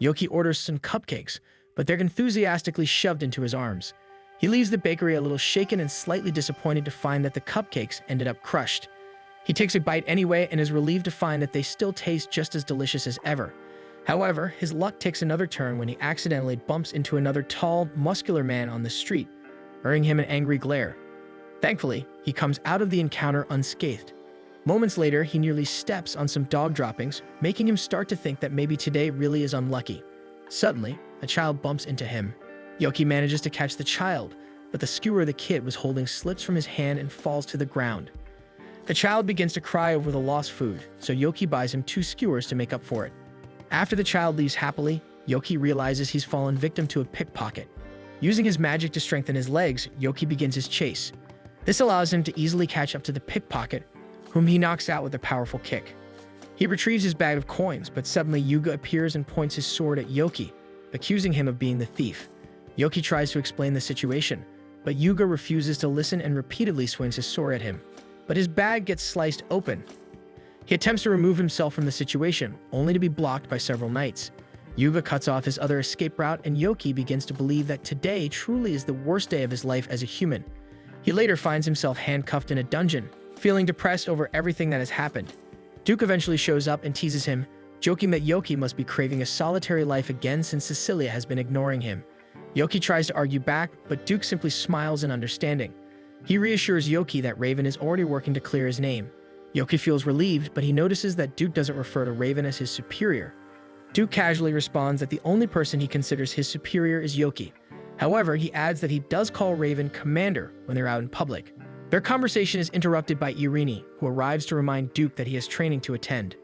Yoki orders some cupcakes, but they're enthusiastically shoved into his arms. He leaves the bakery a little shaken and slightly disappointed to find that the cupcakes ended up crushed. He takes a bite anyway and is relieved to find that they still taste just as delicious as ever. However, his luck takes another turn when he accidentally bumps into another tall, muscular man on the street, earning him an angry glare. Thankfully, he comes out of the encounter unscathed. Moments later, he nearly steps on some dog droppings, making him start to think that maybe today really is unlucky. Suddenly, a child bumps into him. Yoki manages to catch the child, but the skewer of the kid was holding slips from his hand and falls to the ground. The child begins to cry over the lost food, so Yoki buys him 2 skewers to make up for it. After the child leaves happily, Yoki realizes he's fallen victim to a pickpocket. Using his magic to strengthen his legs, Yoki begins his chase. This allows him to easily catch up to the pickpocket, whom he knocks out with a powerful kick. He retrieves his bag of coins, but suddenly Yuga appears and points his sword at Yoki, accusing him of being the thief. Yoki tries to explain the situation, but Yuga refuses to listen and repeatedly swings his sword at him. But his bag gets sliced open. He attempts to remove himself from the situation, only to be blocked by several knights. Yuga cuts off his other escape route, and Yoki begins to believe that today truly is the worst day of his life as a human. He later finds himself handcuffed in a dungeon, feeling depressed over everything that has happened. Duke eventually shows up and teases him, joking that Yoki must be craving a solitary life again since Cecilia has been ignoring him. Yoki tries to argue back, but Duke simply smiles in understanding. He reassures Yoki that Raven is already working to clear his name. Yoki feels relieved, but he notices that Duke doesn't refer to Raven as his superior. Duke casually responds that the only person he considers his superior is Yoki. However, he adds that he does call Raven Commander when they're out in public. Their conversation is interrupted by Irini, who arrives to remind Duke that he has training to attend.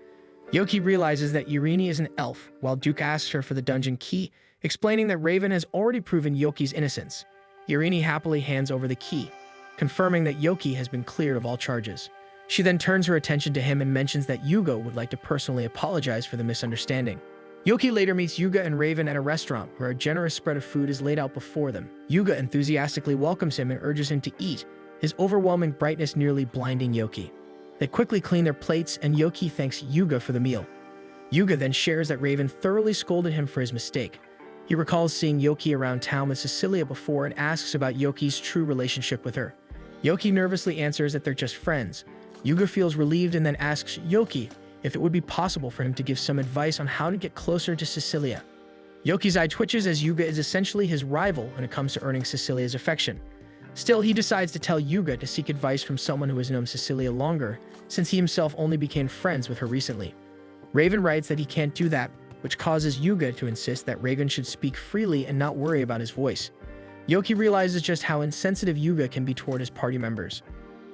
Yoki realizes that Irini is an elf, while Duke asks her for the dungeon key, explaining that Raven has already proven Yoki's innocence. Irini happily hands over the key, confirming that Yoki has been cleared of all charges. She then turns her attention to him and mentions that Yuga would like to personally apologize for the misunderstanding. Yoki later meets Yuga and Raven at a restaurant where a generous spread of food is laid out before them. Yuga enthusiastically welcomes him and urges him to eat, his overwhelming brightness nearly blinding Yoki. They quickly clean their plates, and Yoki thanks Yuga for the meal. Yuga then shares that Raven thoroughly scolded him for his mistake. He recalls seeing Yoki around town with Cecilia before and asks about Yoki's true relationship with her. Yoki nervously answers that they're just friends. Yuga feels relieved and then asks Yoki if it would be possible for him to give some advice on how to get closer to Cecilia. Yoki's eye twitches as Yuga is essentially his rival when it comes to earning Cecilia's affection. Still, he decides to tell Yuga to seek advice from someone who has known Cecilia longer, since he himself only became friends with her recently. Raven writes that he can't do that, which causes Yuga to insist that Raven should speak freely and not worry about his voice. Yoki realizes just how insensitive Yuga can be toward his party members.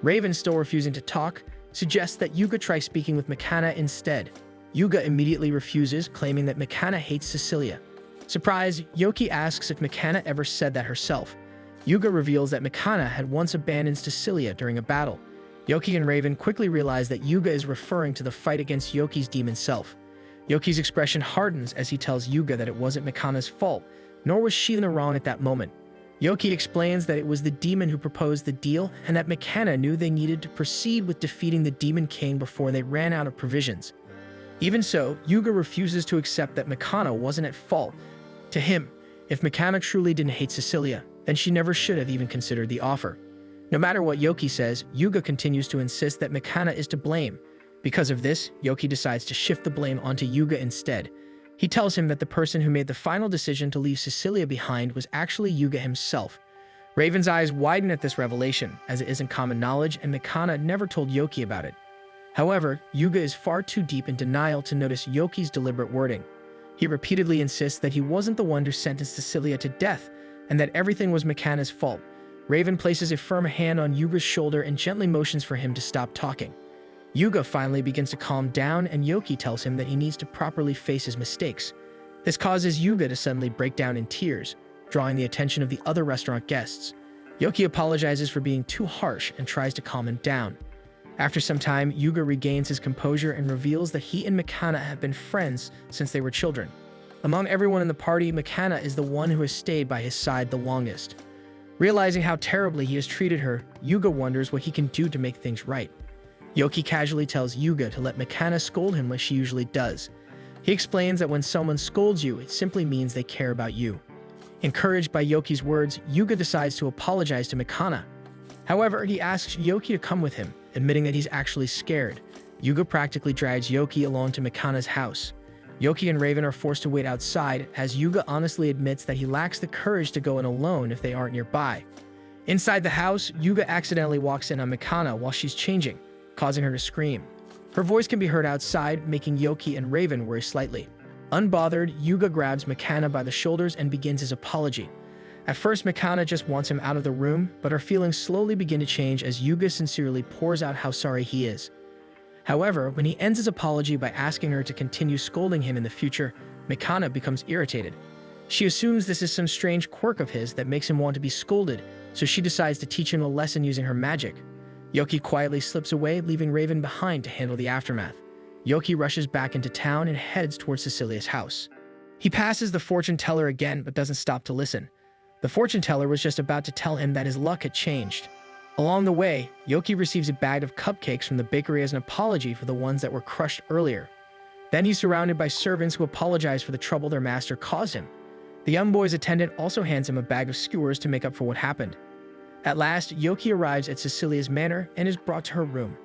Raven, still refusing to talk, suggests that Yuga try speaking with Mikana instead. Yuga immediately refuses, claiming that Mikana hates Cecilia. Surprised, Yoki asks if Mikana ever said that herself. Yuga reveals that Mikana had once abandoned Cecilia during a battle. Yoki and Raven quickly realize that Yuga is referring to the fight against Yoki's demon self. Yoki's expression hardens as he tells Yuga that it wasn't Mikana's fault, nor was she in the wrong at that moment. Yoki explains that it was the demon who proposed the deal and that Mikana knew they needed to proceed with defeating the Demon King before they ran out of provisions. Even so, Yuga refuses to accept that Mikana wasn't at fault. To him, if Mikana truly didn't hate Cecilia, then she never should have even considered the offer. No matter what Yoki says, Yuga continues to insist that Mikana is to blame. Because of this, Yoki decides to shift the blame onto Yuga instead. He tells him that the person who made the final decision to leave Cecilia behind was actually Yuga himself. Raven's eyes widen at this revelation, as it isn't common knowledge and Mikana never told Yoki about it. However, Yuga is far too deep in denial to notice Yoki's deliberate wording. He repeatedly insists that he wasn't the one who sentenced Cecilia to death, and that everything was Mikana's fault. Raven places a firm hand on Yuga's shoulder and gently motions for him to stop talking. Yuga finally begins to calm down, and Yoki tells him that he needs to properly face his mistakes. This causes Yuga to suddenly break down in tears, drawing the attention of the other restaurant guests. Yoki apologizes for being too harsh and tries to calm him down. After some time, Yuga regains his composure and reveals that he and Mikana have been friends since they were children. Among everyone in the party, Mikana is the one who has stayed by his side the longest. Realizing how terribly he has treated her, Yuga wonders what he can do to make things right. Yoki casually tells Yuga to let Mikana scold him like she usually does. He explains that when someone scolds you, it simply means they care about you. Encouraged by Yoki's words, Yuga decides to apologize to Mikana. However, he asks Yoki to come with him, admitting that he's actually scared. Yuga practically drags Yoki along to Mikana's house. Yoki and Raven are forced to wait outside, as Yuga honestly admits that he lacks the courage to go in alone if they aren't nearby. Inside the house, Yuga accidentally walks in on Mikana while she's changing, causing her to scream. Her voice can be heard outside, making Yoki and Raven worry slightly. Unbothered, Yuga grabs Mikana by the shoulders and begins his apology. At first, Mikana just wants him out of the room, but her feelings slowly begin to change as Yuga sincerely pours out how sorry he is. However, when he ends his apology by asking her to continue scolding him in the future, Mikana becomes irritated. She assumes this is some strange quirk of his that makes him want to be scolded, so she decides to teach him a lesson using her magic. Yoki quietly slips away, leaving Raven behind to handle the aftermath. Yoki rushes back into town and heads towards Cecilia's house. He passes the fortune teller again, but doesn't stop to listen. The fortune teller was just about to tell him that his luck had changed. Along the way, Yoki receives a bag of cupcakes from the bakery as an apology for the ones that were crushed earlier. Then he's surrounded by servants who apologize for the trouble their master caused him. The young boy's attendant also hands him a bag of skewers to make up for what happened. At last, Yoki arrives at Cecilia's manor and is brought to her room.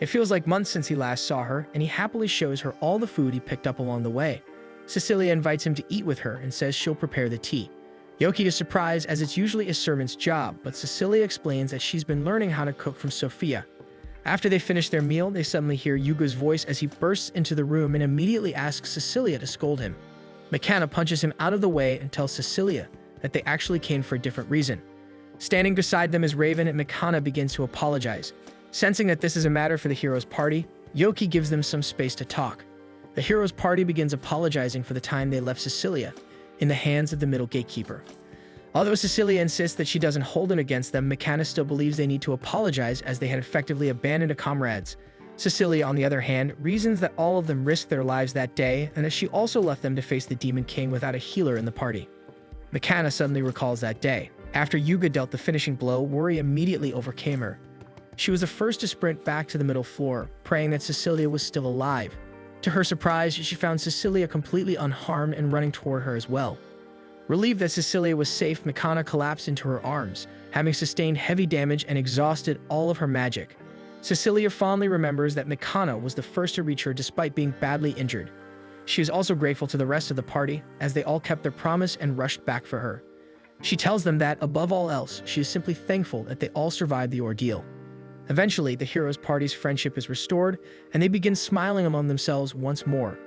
It feels like months since he last saw her, and he happily shows her all the food he picked up along the way. Cecilia invites him to eat with her and says she'll prepare the tea. Yoki is surprised as it's usually a servant's job, but Cecilia explains that she's been learning how to cook from Sophia. After they finish their meal, they suddenly hear Yuga's voice as he bursts into the room and immediately asks Cecilia to scold him. Mikana punches him out of the way and tells Cecilia that they actually came for a different reason. Standing beside them is Raven, and Mikana begins to apologize. Sensing that this is a matter for the hero's party, Yoki gives them some space to talk. The hero's party begins apologizing for the time they left Cecilia in the hands of the middle gatekeeper. Although Cecilia insists that she doesn't hold it against them, Mikana still believes they need to apologize as they had effectively abandoned her comrades. Cecilia, on the other hand, reasons that all of them risked their lives that day and that she also left them to face the Demon King without a healer in the party. Mikana suddenly recalls that day. After Yuga dealt the finishing blow, worry immediately overcame her. She was the first to sprint back to the middle floor, praying that Cecilia was still alive. To her surprise, she found Cecilia completely unharmed and running toward her as well. Relieved that Cecilia was safe, Mikana collapsed into her arms, having sustained heavy damage and exhausted all of her magic. Cecilia fondly remembers that Mikana was the first to reach her despite being badly injured. She is also grateful to the rest of the party, as they all kept their promise and rushed back for her. She tells them that, above all else, she is simply thankful that they all survived the ordeal. Eventually, the heroes' party's friendship is restored, and they begin smiling among themselves once more.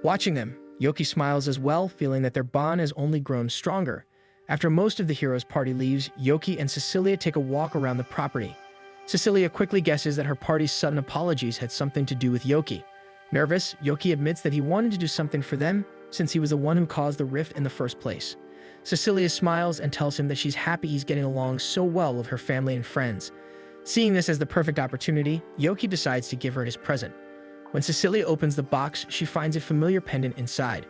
Watching them, Yoki smiles as well, feeling that their bond has only grown stronger. After most of the heroes' party leaves, Yoki and Cecilia take a walk around the property. Cecilia quickly guesses that her party's sudden apologies had something to do with Yoki. Nervous, Yoki admits that he wanted to do something for them, since he was the one who caused the rift in the first place. Cecilia smiles and tells him that she's happy he's getting along so well with her family and friends. Seeing this as the perfect opportunity, Yoki decides to give her his present. When Cecilia opens the box, she finds a familiar pendant inside.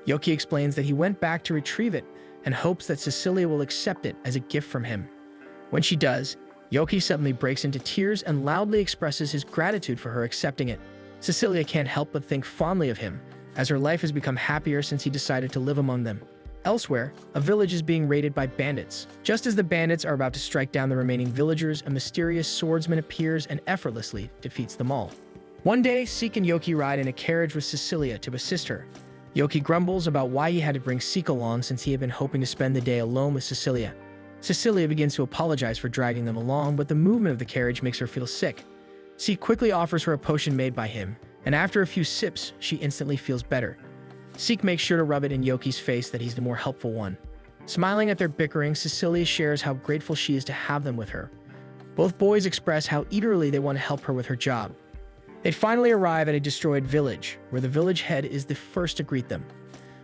Yoki explains that he went back to retrieve it and hopes that Cecilia will accept it as a gift from him. When she does, Yoki suddenly breaks into tears and loudly expresses his gratitude for her accepting it. Cecilia can't help but think fondly of him, as her life has become happier since he decided to live among them. Elsewhere, a village is being raided by bandits. Just as the bandits are about to strike down the remaining villagers, a mysterious swordsman appears and effortlessly defeats them all. One day, Seek and Yoki ride in a carriage with Cecilia to assist her. Yoki grumbles about why he had to bring Seek along since he had been hoping to spend the day alone with Cecilia. Cecilia begins to apologize for dragging them along, but the movement of the carriage makes her feel sick. Seek quickly offers her a potion made by him, and after a few sips, she instantly feels better. Seek makes sure to rub it in Yoki's face that he's the more helpful one. Smiling at their bickering, Cecilia shares how grateful she is to have them with her. Both boys express how eagerly they want to help her with her job. They finally arrive at a destroyed village, where the village head is the first to greet them.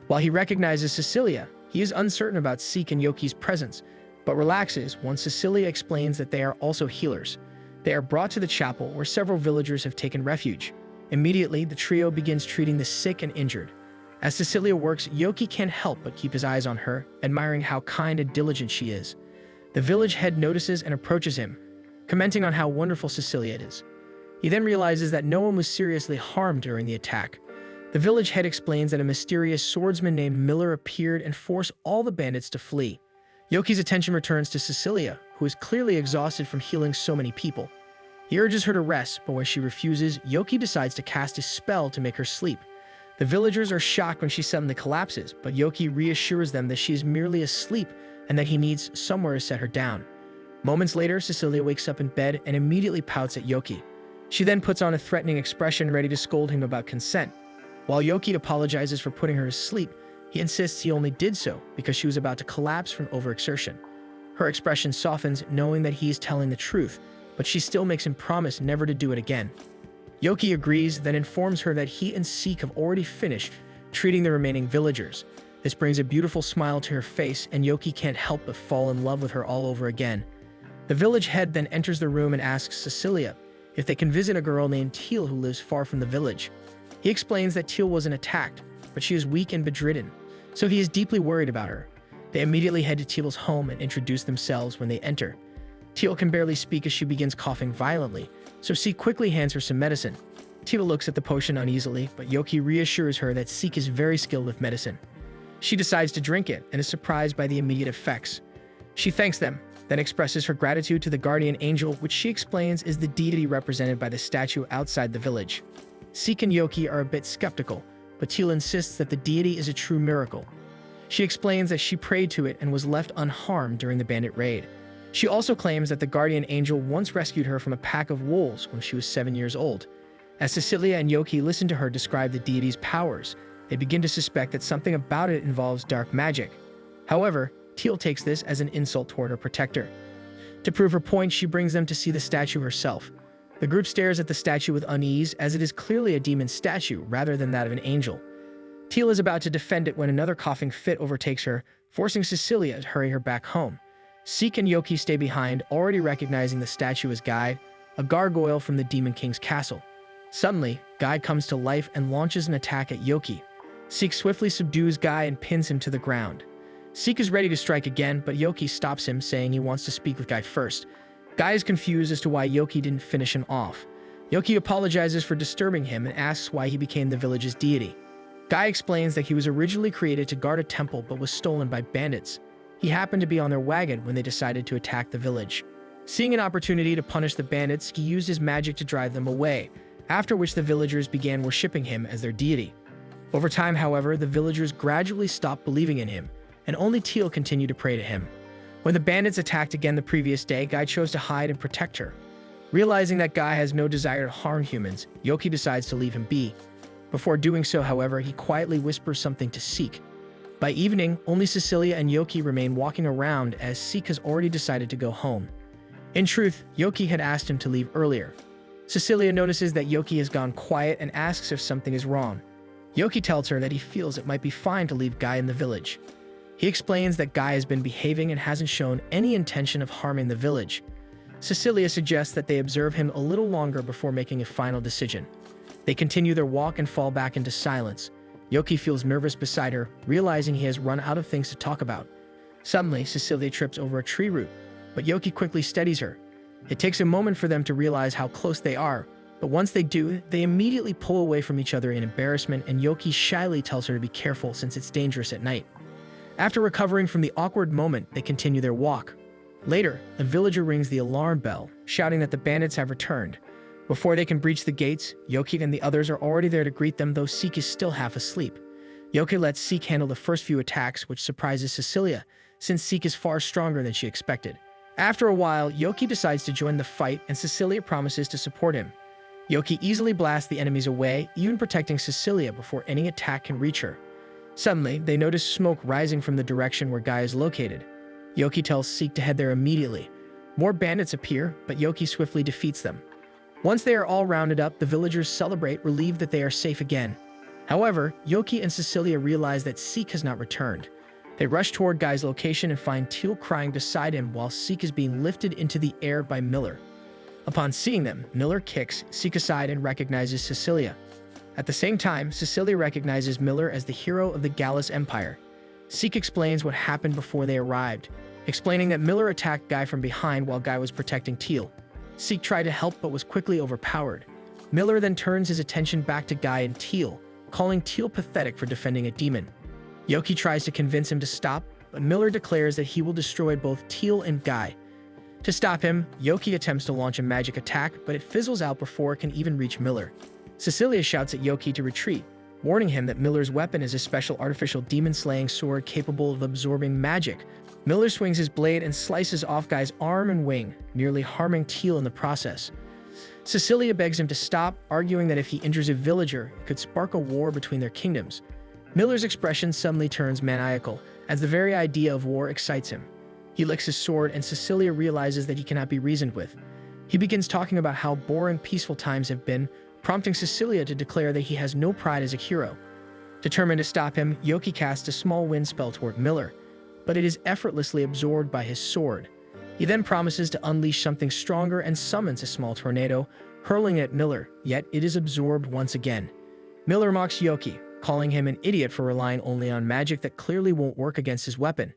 While he recognizes Cecilia, he is uncertain about Seek and Yoki's presence, but relaxes once Cecilia explains that they are also healers. They are brought to the chapel where several villagers have taken refuge. Immediately, the trio begins treating the sick and injured. As Cecilia works, Yoki can't help but keep his eyes on her, admiring how kind and diligent she is. The village head notices and approaches him, commenting on how wonderful Cecilia is. He then realizes that no one was seriously harmed during the attack. The village head explains that a mysterious swordsman named Miller appeared and forced all the bandits to flee. Yoki's attention returns to Cecilia, who is clearly exhausted from healing so many people. He urges her to rest, but when she refuses, Yoki decides to cast a spell to make her sleep. The villagers are shocked when she suddenly collapses, but Yoki reassures them that she is merely asleep and that he needs somewhere to set her down. Moments later, Cecilia wakes up in bed and immediately pouts at Yoki. She then puts on a threatening expression, ready to scold him about consent. While Yoki apologizes for putting her to sleep, he insists he only did so because she was about to collapse from overexertion. Her expression softens, knowing that he is telling the truth, but she still makes him promise never to do it again. Yoki agrees, then informs her that he and Seek have already finished treating the remaining villagers. This brings a beautiful smile to her face, and Yoki can't help but fall in love with her all over again. The village head then enters the room and asks Cecilia if they can visit a girl named Teal who lives far from the village. He explains that Teal wasn't attacked, but she is weak and bedridden, so he is deeply worried about her. They immediately head to Teal's home and introduce themselves when they enter. Teal can barely speak as she begins coughing violently, so Seek quickly hands her some medicine. Teal looks at the potion uneasily, but Yoki reassures her that Seek is very skilled with medicine. She decides to drink it and is surprised by the immediate effects. She thanks them, then expresses her gratitude to the guardian angel, which she explains is the deity represented by the statue outside the village. Seek and Yoki are a bit skeptical, but Teal insists that the deity is a true miracle. She explains that she prayed to it and was left unharmed during the bandit raid. She also claims that the guardian angel once rescued her from a pack of wolves when she was 7 years old. As Cecilia and Yoki listen to her describe the deity's powers, they begin to suspect that something about it involves dark magic. However, Teal takes this as an insult toward her protector. To prove her point, she brings them to see the statue herself. The group stares at the statue with unease, as it is clearly a demon statue rather than that of an angel. Teal is about to defend it when another coughing fit overtakes her, forcing Cecilia to hurry her back home. Seek and Yoki stay behind, already recognizing the statue as Guy, a gargoyle from the Demon King's castle. Suddenly, Guy comes to life and launches an attack at Yoki. Seek swiftly subdues Guy and pins him to the ground. Seek is ready to strike again, but Yoki stops him, saying he wants to speak with Guy first. Guy is confused as to why Yoki didn't finish him off. Yoki apologizes for disturbing him and asks why he became the village's deity. Guy explains that he was originally created to guard a temple but was stolen by bandits. He happened to be on their wagon when they decided to attack the village. Seeing an opportunity to punish the bandits, he used his magic to drive them away, after which the villagers began worshipping him as their deity. Over time, however, the villagers gradually stopped believing in him, and only Teal continued to pray to him. When the bandits attacked again the previous day, Guy chose to hide and protect her. Realizing that Guy has no desire to harm humans, Yoki decides to leave him be. Before doing so, however, he quietly whispers something to Seek. By evening, only Cecilia and Yoki remain walking around as Seek has already decided to go home. In truth, Yoki had asked him to leave earlier. Cecilia notices that Yoki has gone quiet and asks if something is wrong. Yoki tells her that he feels it might be fine to leave Guy in the village. He explains that Guy has been behaving and hasn't shown any intention of harming the village. Cecilia suggests that they observe him a little longer before making a final decision. They continue their walk and fall back into silence. Yoki feels nervous beside her, realizing he has run out of things to talk about. Suddenly, Cecilia trips over a tree root, but Yoki quickly steadies her. It takes a moment for them to realize how close they are, but once they do, they immediately pull away from each other in embarrassment, and Yoki shyly tells her to be careful since it's dangerous at night. After recovering from the awkward moment, they continue their walk. Later, a villager rings the alarm bell, shouting that the bandits have returned. Before they can breach the gates, Yoki and the others are already there to greet them, though Seek is still half asleep. Yoki lets Seek handle the first few attacks, which surprises Cecilia, since Seek is far stronger than she expected. After a while, Yoki decides to join the fight, and Cecilia promises to support him. Yoki easily blasts the enemies away, even protecting Cecilia before any attack can reach her. Suddenly, they notice smoke rising from the direction where Guy is located. Yoki tells Seek to head there immediately. More bandits appear, but Yoki swiftly defeats them. Once they are all rounded up, the villagers celebrate, relieved that they are safe again. However, Yoki and Cecilia realize that Seek has not returned. They rush toward Guy's location and find Teal crying beside him while Seek is being lifted into the air by Miller. Upon seeing them, Miller kicks Seek aside and recognizes Cecilia. At the same time, Cecilia recognizes Miller as the hero of the Gallus Empire. Seek explains what happened before they arrived, explaining that Miller attacked Guy from behind while Guy was protecting Teal. Seek tried to help but was quickly overpowered. Miller then turns his attention back to Guy and Teal, calling Teal pathetic for defending a demon. Yoki tries to convince him to stop, but Miller declares that he will destroy both Teal and Guy. To stop him, Yoki attempts to launch a magic attack, but it fizzles out before it can even reach Miller. Cecilia shouts at Yoki to retreat, warning him that Miller's weapon is a special artificial demon-slaying sword capable of absorbing magic. Miller swings his blade and slices off Guy's arm and wing, nearly harming Teal in the process. Cecilia begs him to stop, arguing that if he injures a villager, it could spark a war between their kingdoms. Miller's expression suddenly turns maniacal, as the very idea of war excites him. He licks his sword, and Cecilia realizes that he cannot be reasoned with. He begins talking about how boring peaceful times have been, prompting Cecilia to declare that he has no pride as a hero. Determined to stop him, Yoki casts a small wind spell toward Miller, but it is effortlessly absorbed by his sword. He then promises to unleash something stronger and summons a small tornado, hurling it at Miller, yet it is absorbed once again. Miller mocks Yoki, calling him an idiot for relying only on magic that clearly won't work against his weapon.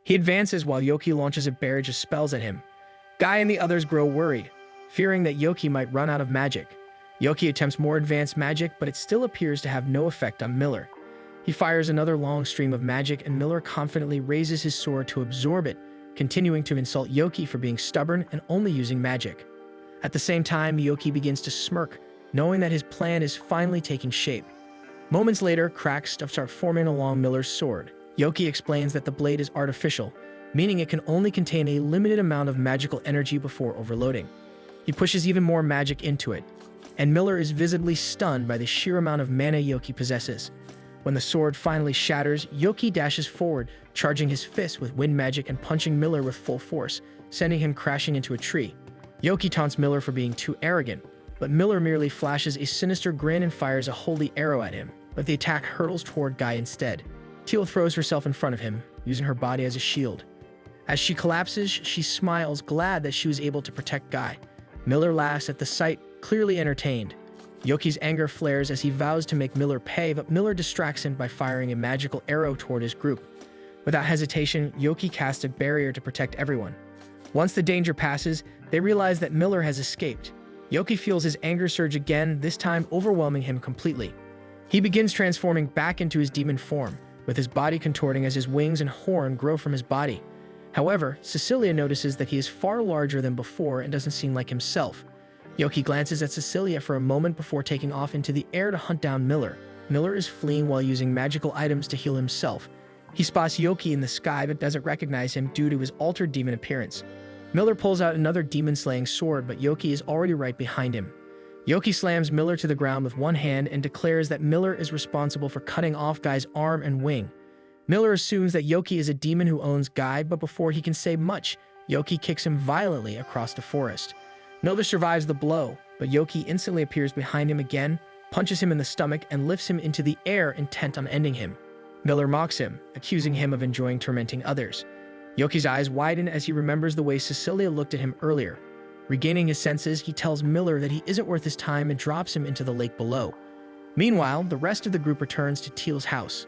He advances while Yoki launches a barrage of spells at him. Guy and the others grow worried, fearing that Yoki might run out of magic. Yoki attempts more advanced magic, but it still appears to have no effect on Miller. He fires another long stream of magic, and Miller confidently raises his sword to absorb it, continuing to insult Yoki for being stubborn and only using magic. At the same time, Yoki begins to smirk, knowing that his plan is finally taking shape. Moments later, cracks start forming along Miller's sword. Yoki explains that the blade is artificial, meaning it can only contain a limited amount of magical energy before overloading. He pushes even more magic into it, and Miller is visibly stunned by the sheer amount of mana Yoki possesses. When the sword finally shatters, Yoki dashes forward, charging his fist with wind magic and punching Miller with full force, sending him crashing into a tree. Yoki taunts Miller for being too arrogant, but Miller merely flashes a sinister grin and fires a holy arrow at him, but the attack hurtles toward Guy instead. Teal throws herself in front of him, using her body as a shield. As she collapses, she smiles, glad that she was able to protect Guy. Miller laughs at the sight, clearly entertained. Yoki's anger flares as he vows to make Miller pay, but Miller distracts him by firing a magical arrow toward his group. Without hesitation, Yoki casts a barrier to protect everyone. Once the danger passes, they realize that Miller has escaped. Yoki feels his anger surge again, this time overwhelming him completely. He begins transforming back into his demon form, with his body contorting as his wings and horn grow from his body. However, Cecilia notices that he is far larger than before and doesn't seem like himself. Yoki glances at Cecilia for a moment before taking off into the air to hunt down Miller. Miller is fleeing while using magical items to heal himself. He spots Yoki in the sky but doesn't recognize him due to his altered demon appearance. Miller pulls out another demon-slaying sword, but Yoki is already right behind him. Yoki slams Miller to the ground with one hand and declares that Miller is responsible for cutting off Guy's arm and wing. Miller assumes that Yoki is a demon who owns Guy, but before he can say much, Yoki kicks him violently across the forest. Miller survives the blow, but Yoki instantly appears behind him again, punches him in the stomach, and lifts him into the air, intent on ending him. Miller mocks him, accusing him of enjoying tormenting others. Yoki's eyes widen as he remembers the way Cecilia looked at him earlier. Regaining his senses, he tells Miller that he isn't worth his time and drops him into the lake below. Meanwhile, the rest of the group returns to Teal's house.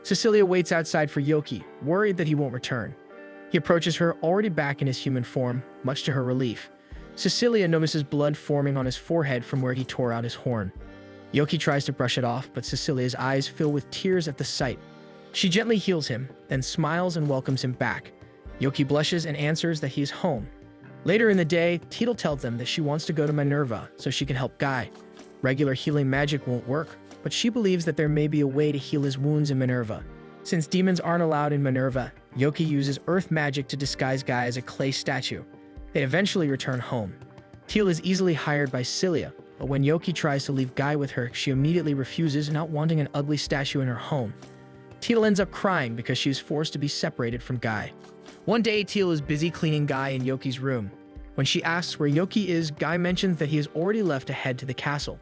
Cecilia waits outside for Yoki, worried that he won't return. He approaches her, already back in his human form, much to her relief. Cecilia notices blood forming on his forehead from where he tore out his horn. Yoki tries to brush it off, but Cecilia's eyes fill with tears at the sight. She gently heals him, then smiles and welcomes him back. Yoki blushes and answers that he is home. Later in the day, Teal tells them that she wants to go to Minerva so she can help Guy. Regular healing magic won't work, but she believes that there may be a way to heal his wounds in Minerva. Since demons aren't allowed in Minerva, Yoki uses earth magic to disguise Guy as a clay statue. They eventually return home. Teal is easily hired by Cilia, but when Yoki tries to leave Guy with her, she immediately refuses, not wanting an ugly statue in her home. Teal ends up crying because she is forced to be separated from Guy. One day, Teal is busy cleaning Guy in Yoki's room. When she asks where Yoki is, Guy mentions that he has already left to head to the castle.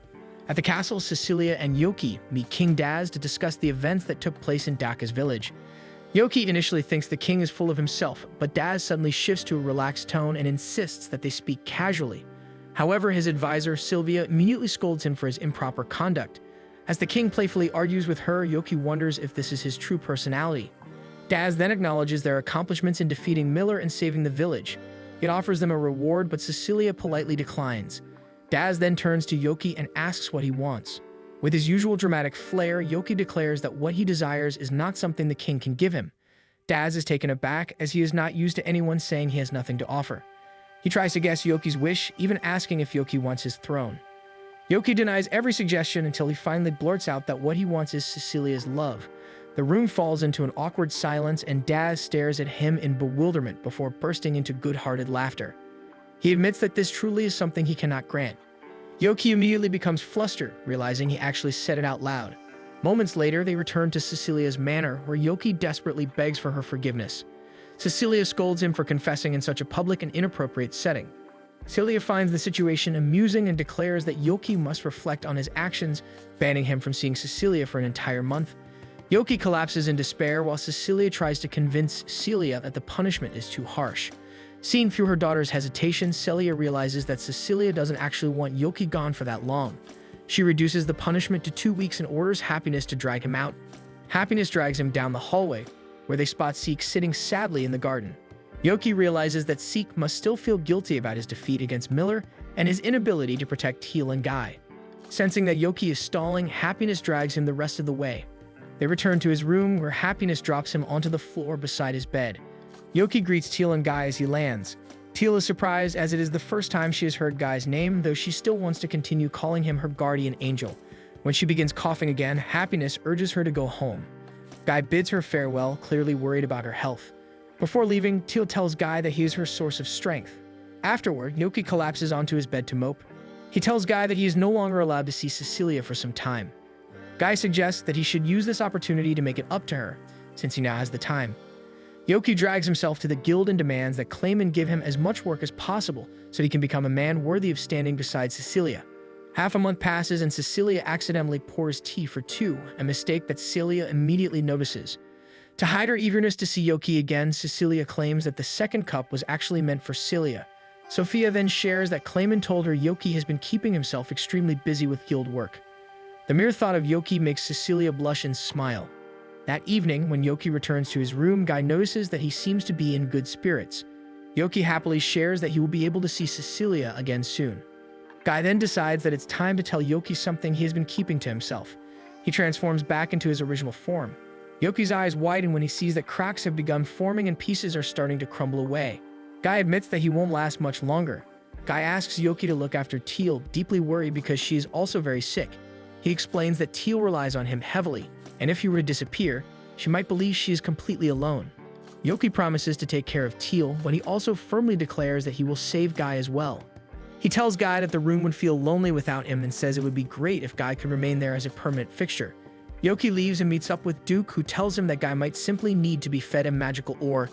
At the castle, Cecilia and Yoki meet King Daz to discuss the events that took place in Daka's village. Yoki initially thinks the king is full of himself, but Daz suddenly shifts to a relaxed tone and insists that they speak casually. However, his advisor, Sylvia, immediately scolds him for his improper conduct. As the king playfully argues with her, Yoki wonders if this is his true personality. Daz then acknowledges their accomplishments in defeating Miller and saving the village. It offers them a reward, but Cecilia politely declines. Daz then turns to Yoki and asks what he wants. With his usual dramatic flair, Yoki declares that what he desires is not something the king can give him. Daz is taken aback as he is not used to anyone saying he has nothing to offer. He tries to guess Yoki's wish, even asking if Yoki wants his throne. Yoki denies every suggestion until he finally blurts out that what he wants is Cecilia's love. The room falls into an awkward silence and Daz stares at him in bewilderment before bursting into good-hearted laughter. He admits that this truly is something he cannot grant. Yoki immediately becomes flustered, realizing he actually said it out loud. Moments later, they return to Cecilia's manor, where Yoki desperately begs for her forgiveness. Cecilia scolds him for confessing in such a public and inappropriate setting. Celia finds the situation amusing and declares that Yoki must reflect on his actions, banning him from seeing Cecilia for an entire month. Yoki collapses in despair while Cecilia tries to convince Celia that the punishment is too harsh. Seeing through her daughter's hesitation, Celia realizes that Cecilia doesn't actually want Yoki gone for that long. She reduces the punishment to 2 weeks and orders Happiness to drag him out. Happiness drags him down the hallway, where they spot Seek sitting sadly in the garden. Yoki realizes that Seek must still feel guilty about his defeat against Miller and his inability to protect Teal and Guy. Sensing that Yoki is stalling, Happiness drags him the rest of the way. They return to his room, where Happiness drops him onto the floor beside his bed. Yoki greets Teal and Guy as he lands. Teal is surprised as it is the first time she has heard Guy's name, though she still wants to continue calling him her guardian angel. When she begins coughing again, Happiness urges her to go home. Guy bids her farewell, clearly worried about her health. Before leaving, Teal tells Guy that he is her source of strength. Afterward, Yoki collapses onto his bed to mope. He tells Guy that he is no longer allowed to see Cecilia for some time. Guy suggests that he should use this opportunity to make it up to her, since he now has the time. Yoki drags himself to the guild and demands that Clayman give him as much work as possible so he can become a man worthy of standing beside Cecilia. Half a month passes and Cecilia accidentally pours tea for two, a mistake that Celia immediately notices. To hide her eagerness to see Yoki again, Cecilia claims that the second cup was actually meant for Celia. Sophia then shares that Clayman told her Yoki has been keeping himself extremely busy with guild work. The mere thought of Yoki makes Cecilia blush and smile. That evening, when Yoki returns to his room, Guy notices that he seems to be in good spirits. Yoki happily shares that he will be able to see Cecilia again soon. Guy then decides that it's time to tell Yoki something he has been keeping to himself. He transforms back into his original form. Yoki's eyes widen when he sees that cracks have begun forming and pieces are starting to crumble away. Guy admits that he won't last much longer. Guy asks Yoki to look after Teal, deeply worried because she is also very sick. He explains that Teal relies on him heavily, and if he were to disappear, she might believe she is completely alone. Yoki promises to take care of Teal, but he also firmly declares that he will save Guy as well. He tells Guy that the room would feel lonely without him and says it would be great if Guy could remain there as a permanent fixture. Yoki leaves and meets up with Duke, who tells him that Guy might simply need to be fed a magical ore.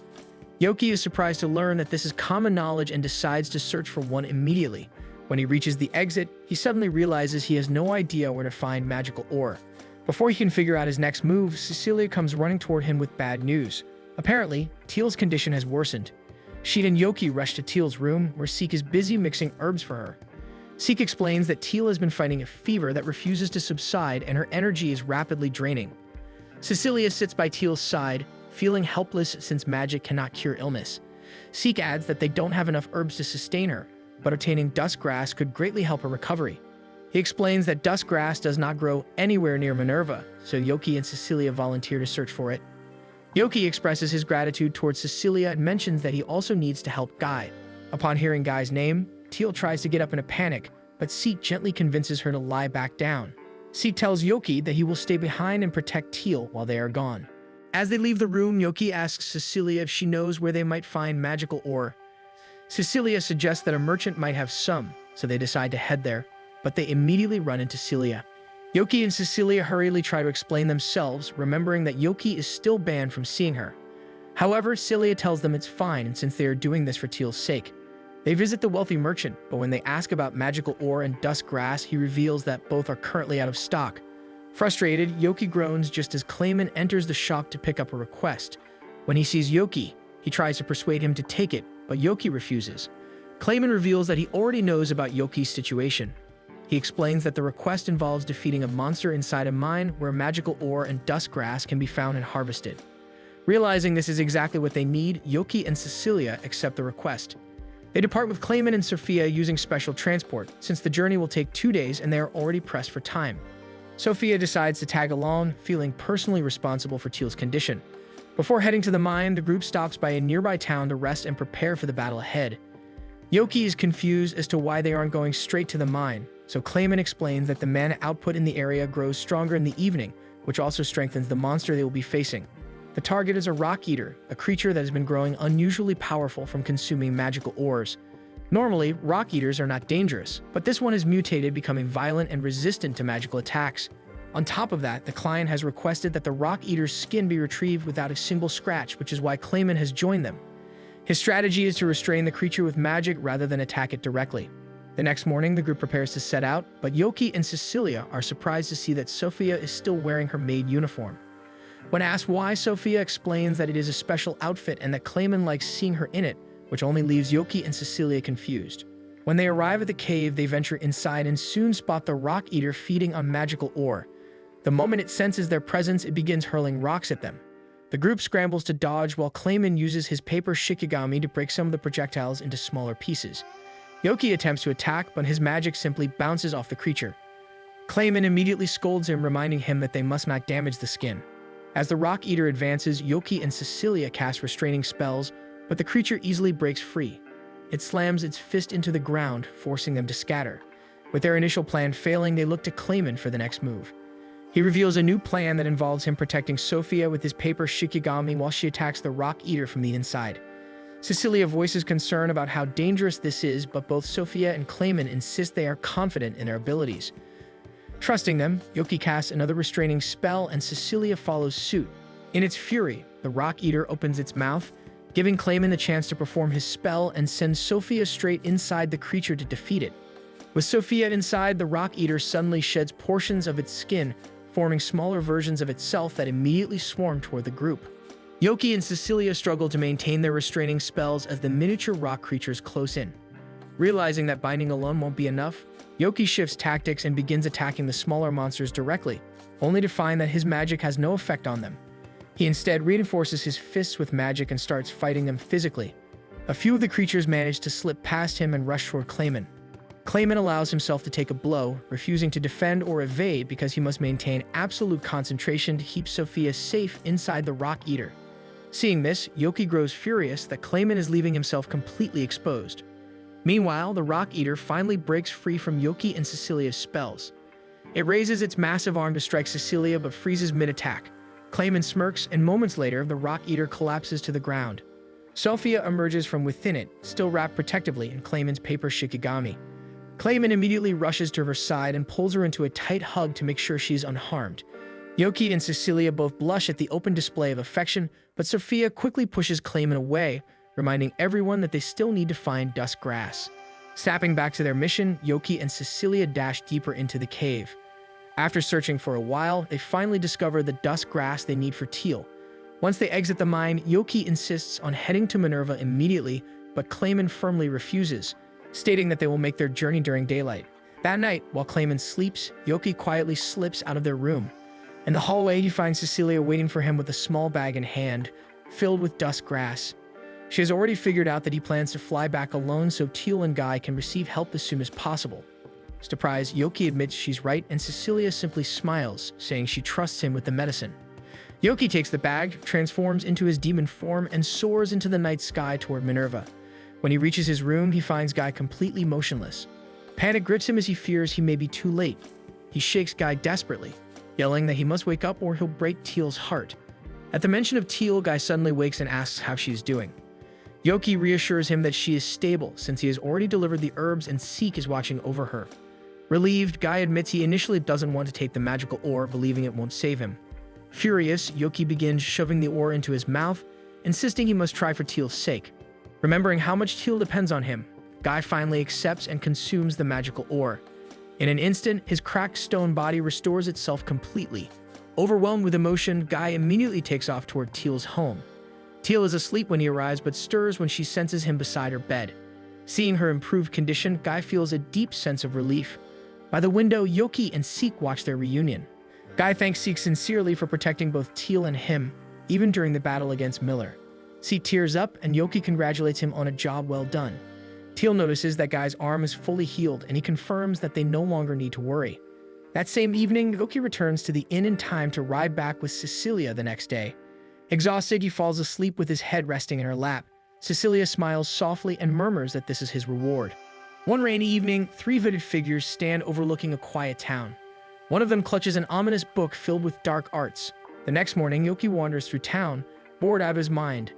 Yoki is surprised to learn that this is common knowledge and decides to search for one immediately. When he reaches the exit, he suddenly realizes he has no idea where to find magical ore. Before he can figure out his next move, Cecilia comes running toward him with bad news. Apparently, Teal's condition has worsened. Sheet and Yoki rush to Teal's room, where Seek is busy mixing herbs for her. Seek explains that Teal has been fighting a fever that refuses to subside and her energy is rapidly draining. Cecilia sits by Teal's side, feeling helpless since magic cannot cure illness. Seek adds that they don't have enough herbs to sustain her, but obtaining dusk grass could greatly help her recovery. He explains that dusk grass does not grow anywhere near Minerva, so Yoki and Cecilia volunteer to search for it. Yoki expresses his gratitude towards Cecilia and mentions that he also needs to help Guy. Upon hearing Guy's name, Teal tries to get up in a panic, but Seek gently convinces her to lie back down. Seek tells Yoki that he will stay behind and protect Teal while they are gone. As they leave the room, Yoki asks Cecilia if she knows where they might find magical ore. Cecilia suggests that a merchant might have some, so they decide to head there, but they immediately run into Celia. Yoki and Cecilia hurriedly try to explain themselves, remembering that Yoki is still banned from seeing her. However, Celia tells them it's fine, and since they are doing this for Teal's sake. They visit the wealthy merchant, but when they ask about magical ore and dusk grass, he reveals that both are currently out of stock. Frustrated, Yoki groans just as Clayman enters the shop to pick up a request. When he sees Yoki, he tries to persuade him to take it, but Yoki refuses. Clayman reveals that he already knows about Yoki's situation. He explains that the request involves defeating a monster inside a mine where magical ore and dusk grass can be found and harvested. Realizing this is exactly what they need, Yoki and Cecilia accept the request. They depart with Clayman and Sophia using special transport, since the journey will take 2 days and they are already pressed for time. Sophia decides to tag along, feeling personally responsible for Teal's condition. Before heading to the mine, the group stops by a nearby town to rest and prepare for the battle ahead. Yoki is confused as to why they aren't going straight to the mine, so Clayman explains that the mana output in the area grows stronger in the evening, which also strengthens the monster they will be facing. The target is a rock eater, a creature that has been growing unusually powerful from consuming magical ores. Normally, rock eaters are not dangerous, but this one has mutated, becoming violent and resistant to magical attacks. On top of that, the client has requested that the rock eater's skin be retrieved without a single scratch, which is why Clayman has joined them. His strategy is to restrain the creature with magic rather than attack it directly. The next morning, the group prepares to set out, but Yoki and Cecilia are surprised to see that Sophia is still wearing her maid uniform. When asked why, Sophia explains that it is a special outfit and that Clayman likes seeing her in it, which only leaves Yoki and Cecilia confused. When they arrive at the cave, they venture inside and soon spot the rock eater feeding on magical ore. The moment it senses their presence, it begins hurling rocks at them. The group scrambles to dodge while Clayman uses his paper shikigami to break some of the projectiles into smaller pieces. Yoki attempts to attack, but his magic simply bounces off the creature. Clayman immediately scolds him, reminding him that they must not damage the skin. As the rock eater advances, Yoki and Cecilia cast restraining spells, but the creature easily breaks free. It slams its fist into the ground, forcing them to scatter. With their initial plan failing, they look to Clayman for the next move. He reveals a new plan that involves him protecting Sophia with his paper shikigami while she attacks the rock eater from the inside. Cecilia voices concern about how dangerous this is, but both Sophia and Clayman insist they are confident in their abilities. Trusting them, Yoki casts another restraining spell and Cecilia follows suit. In its fury, the rock eater opens its mouth, giving Clayman the chance to perform his spell and sends Sophia straight inside the creature to defeat it. With Sophia inside, the rock eater suddenly sheds portions of its skin, forming smaller versions of itself that immediately swarm toward the group. Yoki and Cecilia struggle to maintain their restraining spells as the miniature rock creatures close in. Realizing that binding alone won't be enough, Yoki shifts tactics and begins attacking the smaller monsters directly, only to find that his magic has no effect on them. He instead reinforces his fists with magic and starts fighting them physically. A few of the creatures manage to slip past him and rush toward Clayman. Clayman allows himself to take a blow, refusing to defend or evade because he must maintain absolute concentration to keep Sophia safe inside the rock eater. Seeing this, Yoki grows furious that Clayman is leaving himself completely exposed. Meanwhile, the rock eater finally breaks free from Yoki and Cecilia's spells. It raises its massive arm to strike Cecilia but freezes mid-attack. Clayman smirks, and moments later, the Rock Eater collapses to the ground. Sophia emerges from within it, still wrapped protectively in Clayman's paper shikigami. Clayman immediately rushes to her side and pulls her into a tight hug to make sure she's unharmed. Yoki and Cecilia both blush at the open display of affection, but Sophia quickly pushes Clayman away, reminding everyone that they still need to find dusk grass. Snapping back to their mission, Yoki and Cecilia dash deeper into the cave. After searching for a while, they finally discover the dusk grass they need for Teal. Once they exit the mine, Yoki insists on heading to Minerva immediately, but Clayman firmly refuses, stating that they will make their journey during daylight. That night, while Clayman sleeps, Yoki quietly slips out of their room. In the hallway, he finds Cecilia waiting for him with a small bag in hand, filled with dusk grass. She has already figured out that he plans to fly back alone so Teal and Guy can receive help as soon as possible. Surprised, Yoki admits she's right and Cecilia simply smiles, saying she trusts him with the medicine. Yoki takes the bag, transforms into his demon form, and soars into the night sky toward Minerva. When he reaches his room, he finds Guy completely motionless. Panic grips him as he fears he may be too late. He shakes Guy desperately, yelling that he must wake up or he'll break Teal's heart. At the mention of Teal, Guy suddenly wakes and asks how she's doing. Yoki reassures him that she is stable since he has already delivered the herbs and Seek is watching over her. Relieved, Guy admits he initially doesn't want to take the magical ore, believing it won't save him. Furious, Yoki begins shoving the ore into his mouth, insisting he must try for Teal's sake. Remembering how much Teal depends on him, Guy finally accepts and consumes the magical ore. In an instant, his cracked stone body restores itself completely. Overwhelmed with emotion, Guy immediately takes off toward Teal's home. Teal is asleep when he arrives but stirs when she senses him beside her bed. Seeing her improved condition, Guy feels a deep sense of relief. By the window, Yoki and Seek watch their reunion. Guy thanks Seek sincerely for protecting both Teal and him, even during the battle against Miller. Seek tears up and Yoki congratulates him on a job well done. Teal notices that Guy's arm is fully healed and he confirms that they no longer need to worry. That same evening, Yoki returns to the inn in time to ride back with Cecilia the next day. Exhausted, he falls asleep with his head resting in her lap. Cecilia smiles softly and murmurs that this is his reward. One rainy evening, three hooded figures stand overlooking a quiet town. One of them clutches an ominous book filled with dark arts. The next morning, Yoki wanders through town, bored out of his mind.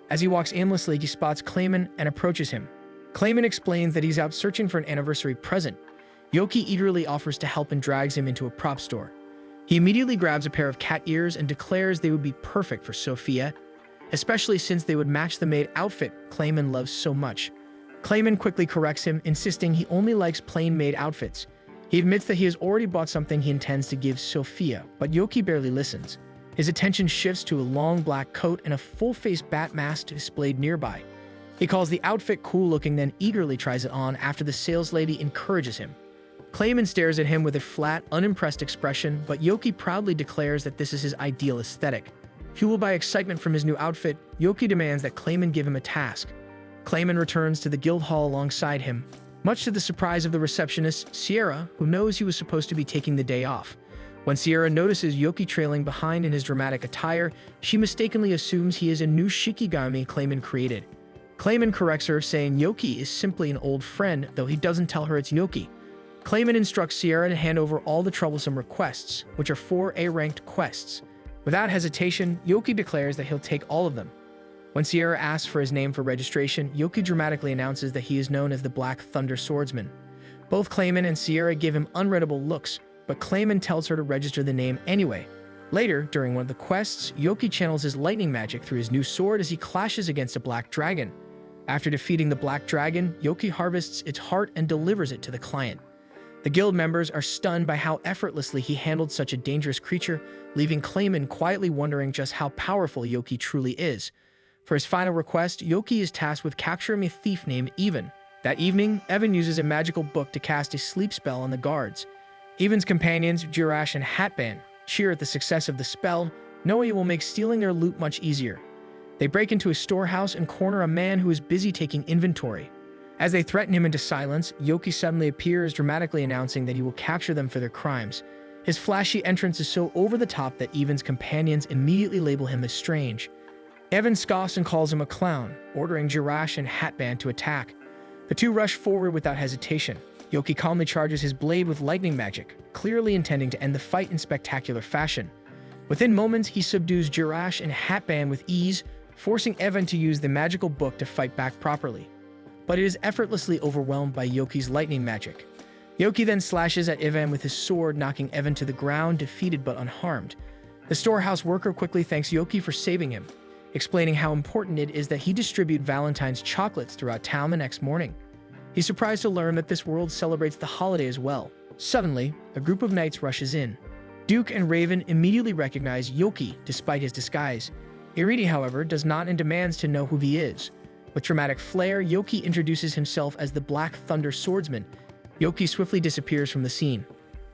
As he walks aimlessly, he spots Clayman and approaches him. Clayman explains that he's out searching for an anniversary present. Yoki eagerly offers to help and drags him into a prop store. He immediately grabs a pair of cat ears and declares they would be perfect for Sophia, especially since they would match the maid outfit Clayman loves so much. Clayman quickly corrects him, insisting he only likes plain maid outfits. He admits that he has already bought something he intends to give Sophia, but Yoki barely listens. His attention shifts to a long black coat and a full-face bat mask displayed nearby. He calls the outfit cool-looking, then eagerly tries it on after the saleslady encourages him. Clayman stares at him with a flat, unimpressed expression, but Yoki proudly declares that this is his ideal aesthetic. Fueled by excitement from his new outfit, Yoki demands that Clayman give him a task. Clayman returns to the guild hall alongside him, much to the surprise of the receptionist, Sierra, who knows he was supposed to be taking the day off. When Sierra notices Yoki trailing behind in his dramatic attire, she mistakenly assumes he is a new shikigami Clayman created. Clayman corrects her, saying Yoki is simply an old friend, though he doesn't tell her it's Yoki. Clayman instructs Sierra to hand over all the troublesome requests, which are 4 A-ranked quests. Without hesitation, Yoki declares that he'll take all of them. When Sierra asks for his name for registration, Yoki dramatically announces that he is known as the Black Thunder Swordsman. Both Clayman and Sierra give him unreadable looks, but Clayman tells her to register the name anyway. Later, during one of the quests, Yoki channels his lightning magic through his new sword as he clashes against a black dragon. After defeating the black dragon, Yoki harvests its heart and delivers it to the client. The guild members are stunned by how effortlessly he handled such a dangerous creature, leaving Clayman quietly wondering just how powerful Yoki truly is. For his final request, Yoki is tasked with capturing a thief named Evan. That evening, Evan uses a magical book to cast a sleep spell on the guards. Evan's companions, Jirash and Hatband, cheer at the success of the spell, knowing it will make stealing their loot much easier. They break into a storehouse and corner a man who is busy taking inventory. As they threaten him into silence, Yoki suddenly appears, dramatically announcing that he will capture them for their crimes. His flashy entrance is so over the top that Evan's companions immediately label him as strange. Evan scoffs and calls him a clown, ordering Jirash and Hatband to attack. The two rush forward without hesitation. Yoki calmly charges his blade with lightning magic, clearly intending to end the fight in spectacular fashion. Within moments, he subdues Jirash and Hatband with ease, forcing Evan to use the magical book to fight back properly. But it is effortlessly overwhelmed by Yoki's lightning magic. Yoki then slashes at Evan with his sword, knocking Evan to the ground, defeated but unharmed. The storehouse worker quickly thanks Yoki for saving him, explaining how important it is that he distribute Valentine's chocolates throughout town the next morning. He's surprised to learn that this world celebrates the holiday as well. Suddenly, a group of knights rushes in. Duke and Raven immediately recognize Yoki despite his disguise. Iridi, however, does not and demands to know who he is. With dramatic flair, Yoki introduces himself as the Black Thunder Swordsman. Yoki swiftly disappears from the scene.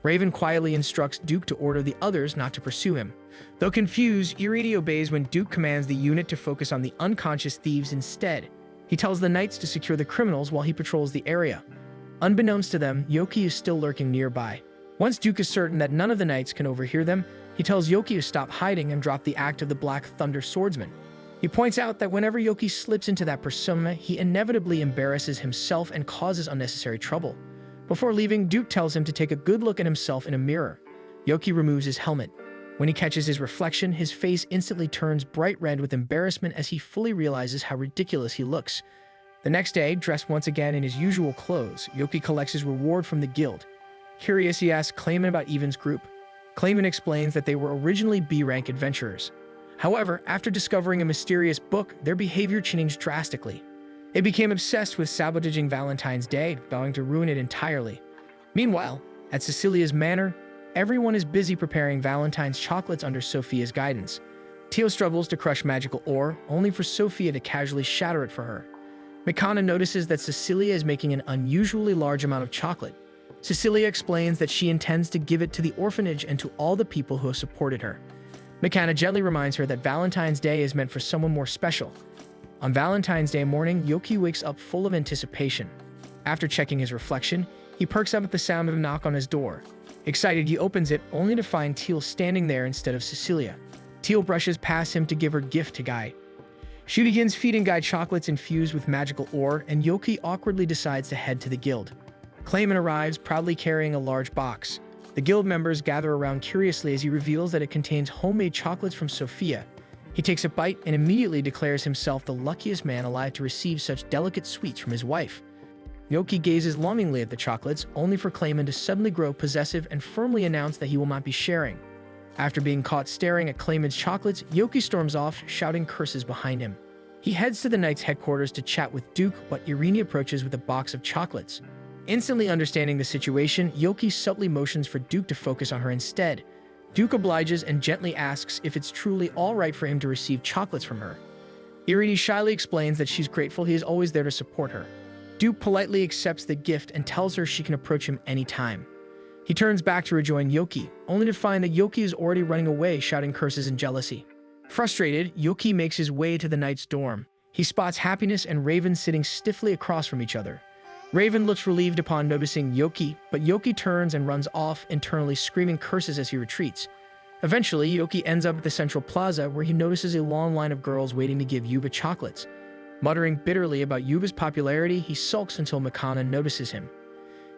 Raven quietly instructs Duke to order the others not to pursue him. Though confused, Iridi obeys when Duke commands the unit to focus on the unconscious thieves instead. He tells the knights to secure the criminals while he patrols the area. Unbeknownst to them, Yoki is still lurking nearby. Once Duke is certain that none of the knights can overhear them, he tells Yoki to stop hiding and drop the act of the Black Thunder Swordsman. He points out that whenever Yoki slips into that persona, he inevitably embarrasses himself and causes unnecessary trouble. Before leaving, Duke tells him to take a good look at himself in a mirror. Yoki removes his helmet. When he catches his reflection, his face instantly turns bright red with embarrassment as he fully realizes how ridiculous he looks. The next day, dressed once again in his usual clothes, Yoki collects his reward from the guild. Curious, he asks Clayman about Evan's group. Clayman explains that they were originally B-rank adventurers. However, after discovering a mysterious book, their behavior changed drastically. They became obsessed with sabotaging Valentine's Day, vowing to ruin it entirely. Meanwhile, at Cecilia's manor, everyone is busy preparing Valentine's chocolates under Sophia's guidance. Tio struggles to crush magical ore, only for Sophia to casually shatter it for her. Mikana notices that Cecilia is making an unusually large amount of chocolate. Cecilia explains that she intends to give it to the orphanage and to all the people who have supported her. Mikana gently reminds her that Valentine's Day is meant for someone more special. On Valentine's Day morning, Yoki wakes up full of anticipation. After checking his reflection, he perks up at the sound of a knock on his door. Excited, he opens it, only to find Teal standing there instead of Cecilia. Teal brushes past him to give her gift to Guy. She begins feeding Guy chocolates infused with magical ore, and Yoki awkwardly decides to head to the guild. Clayman arrives, proudly carrying a large box. The guild members gather around curiously as he reveals that it contains homemade chocolates from Sophia. He takes a bite and immediately declares himself the luckiest man alive to receive such delicate sweets from his wife. Yoki gazes longingly at the chocolates, only for Clayman to suddenly grow possessive and firmly announce that he will not be sharing. After being caught staring at Clayman's chocolates, Yoki storms off, shouting curses behind him. He heads to the knight's headquarters to chat with Duke, but Irene approaches with a box of chocolates. Instantly understanding the situation, Yoki subtly motions for Duke to focus on her instead. Duke obliges and gently asks if it's truly all right for him to receive chocolates from her. Irene shyly explains that she's grateful he is always there to support her. Duke politely accepts the gift and tells her she can approach him anytime. He turns back to rejoin Yoki, only to find that Yoki is already running away, shouting curses and jealousy. Frustrated, Yoki makes his way to the knight's dorm. He spots Happiness and Raven sitting stiffly across from each other. Raven looks relieved upon noticing Yoki, but Yoki turns and runs off, internally screaming curses as he retreats. Eventually, Yoki ends up at the central plaza where he notices a long line of girls waiting to give Yuba chocolates. Muttering bitterly about Yuba's popularity, he sulks until Mikana notices him.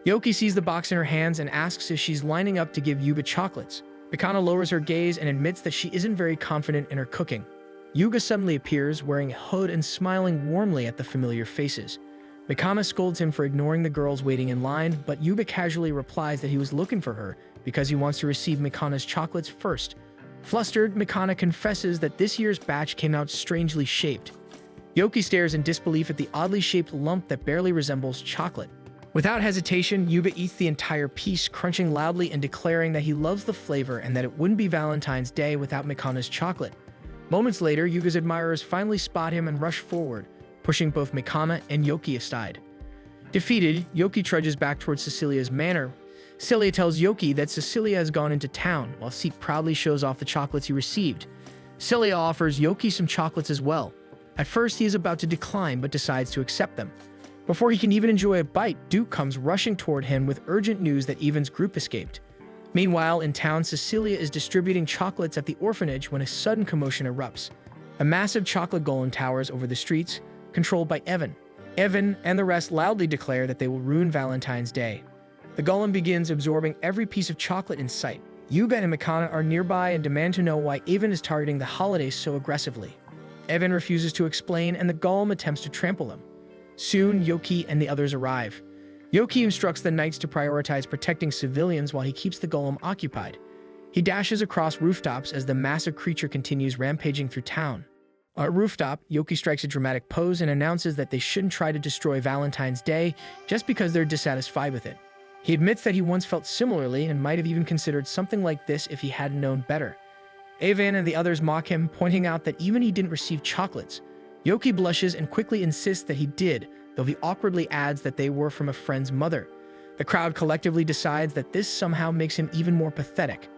Yoki sees the box in her hands and asks if she's lining up to give Yuba chocolates. Mikana lowers her gaze and admits that she isn't very confident in her cooking. Yuga suddenly appears, wearing a hood and smiling warmly at the familiar faces. Mikana scolds him for ignoring the girls waiting in line, but Yuba casually replies that he was looking for her because he wants to receive Mikana's chocolates first. Flustered, Mikana confesses that this year's batch came out strangely shaped. Yoki stares in disbelief at the oddly shaped lump that barely resembles chocolate. Without hesitation, Yuba eats the entire piece, crunching loudly and declaring that he loves the flavor and that it wouldn't be Valentine's Day without Mikana's chocolate. Moments later, Yuga's admirers finally spot him and rush forward, pushing both Mikana and Yoki aside. Defeated, Yoki trudges back towards Cecilia's manor. Celia tells Yoki that Cecilia has gone into town, while Seek proudly shows off the chocolates he received. Celia offers Yoki some chocolates as well. At first, he is about to decline, but decides to accept them. Before he can even enjoy a bite, Duke comes rushing toward him with urgent news that Evan's group escaped. Meanwhile, in town, Cecilia is distributing chocolates at the orphanage when a sudden commotion erupts. A massive chocolate golem towers over the streets, controlled by Evan. Evan and the rest loudly declare that they will ruin Valentine's Day. The golem begins absorbing every piece of chocolate in sight. Yuga and Mikana are nearby and demand to know why Evan is targeting the holidays so aggressively. Evan refuses to explain, and the golem attempts to trample him. Soon, Yoki and the others arrive. Yoki instructs the knights to prioritize protecting civilians while he keeps the golem occupied. He dashes across rooftops as the massive creature continues rampaging through town. On a rooftop, Yoki strikes a dramatic pose and announces that they shouldn't try to destroy Valentine's Day just because they're dissatisfied with it. He admits that he once felt similarly and might have even considered something like this if he hadn't known better. Evan and the others mock him, pointing out that even he didn't receive chocolates. Yoki blushes and quickly insists that he did, though he awkwardly adds that they were from a friend's mother. The crowd collectively decides that this somehow makes him even more pathetic.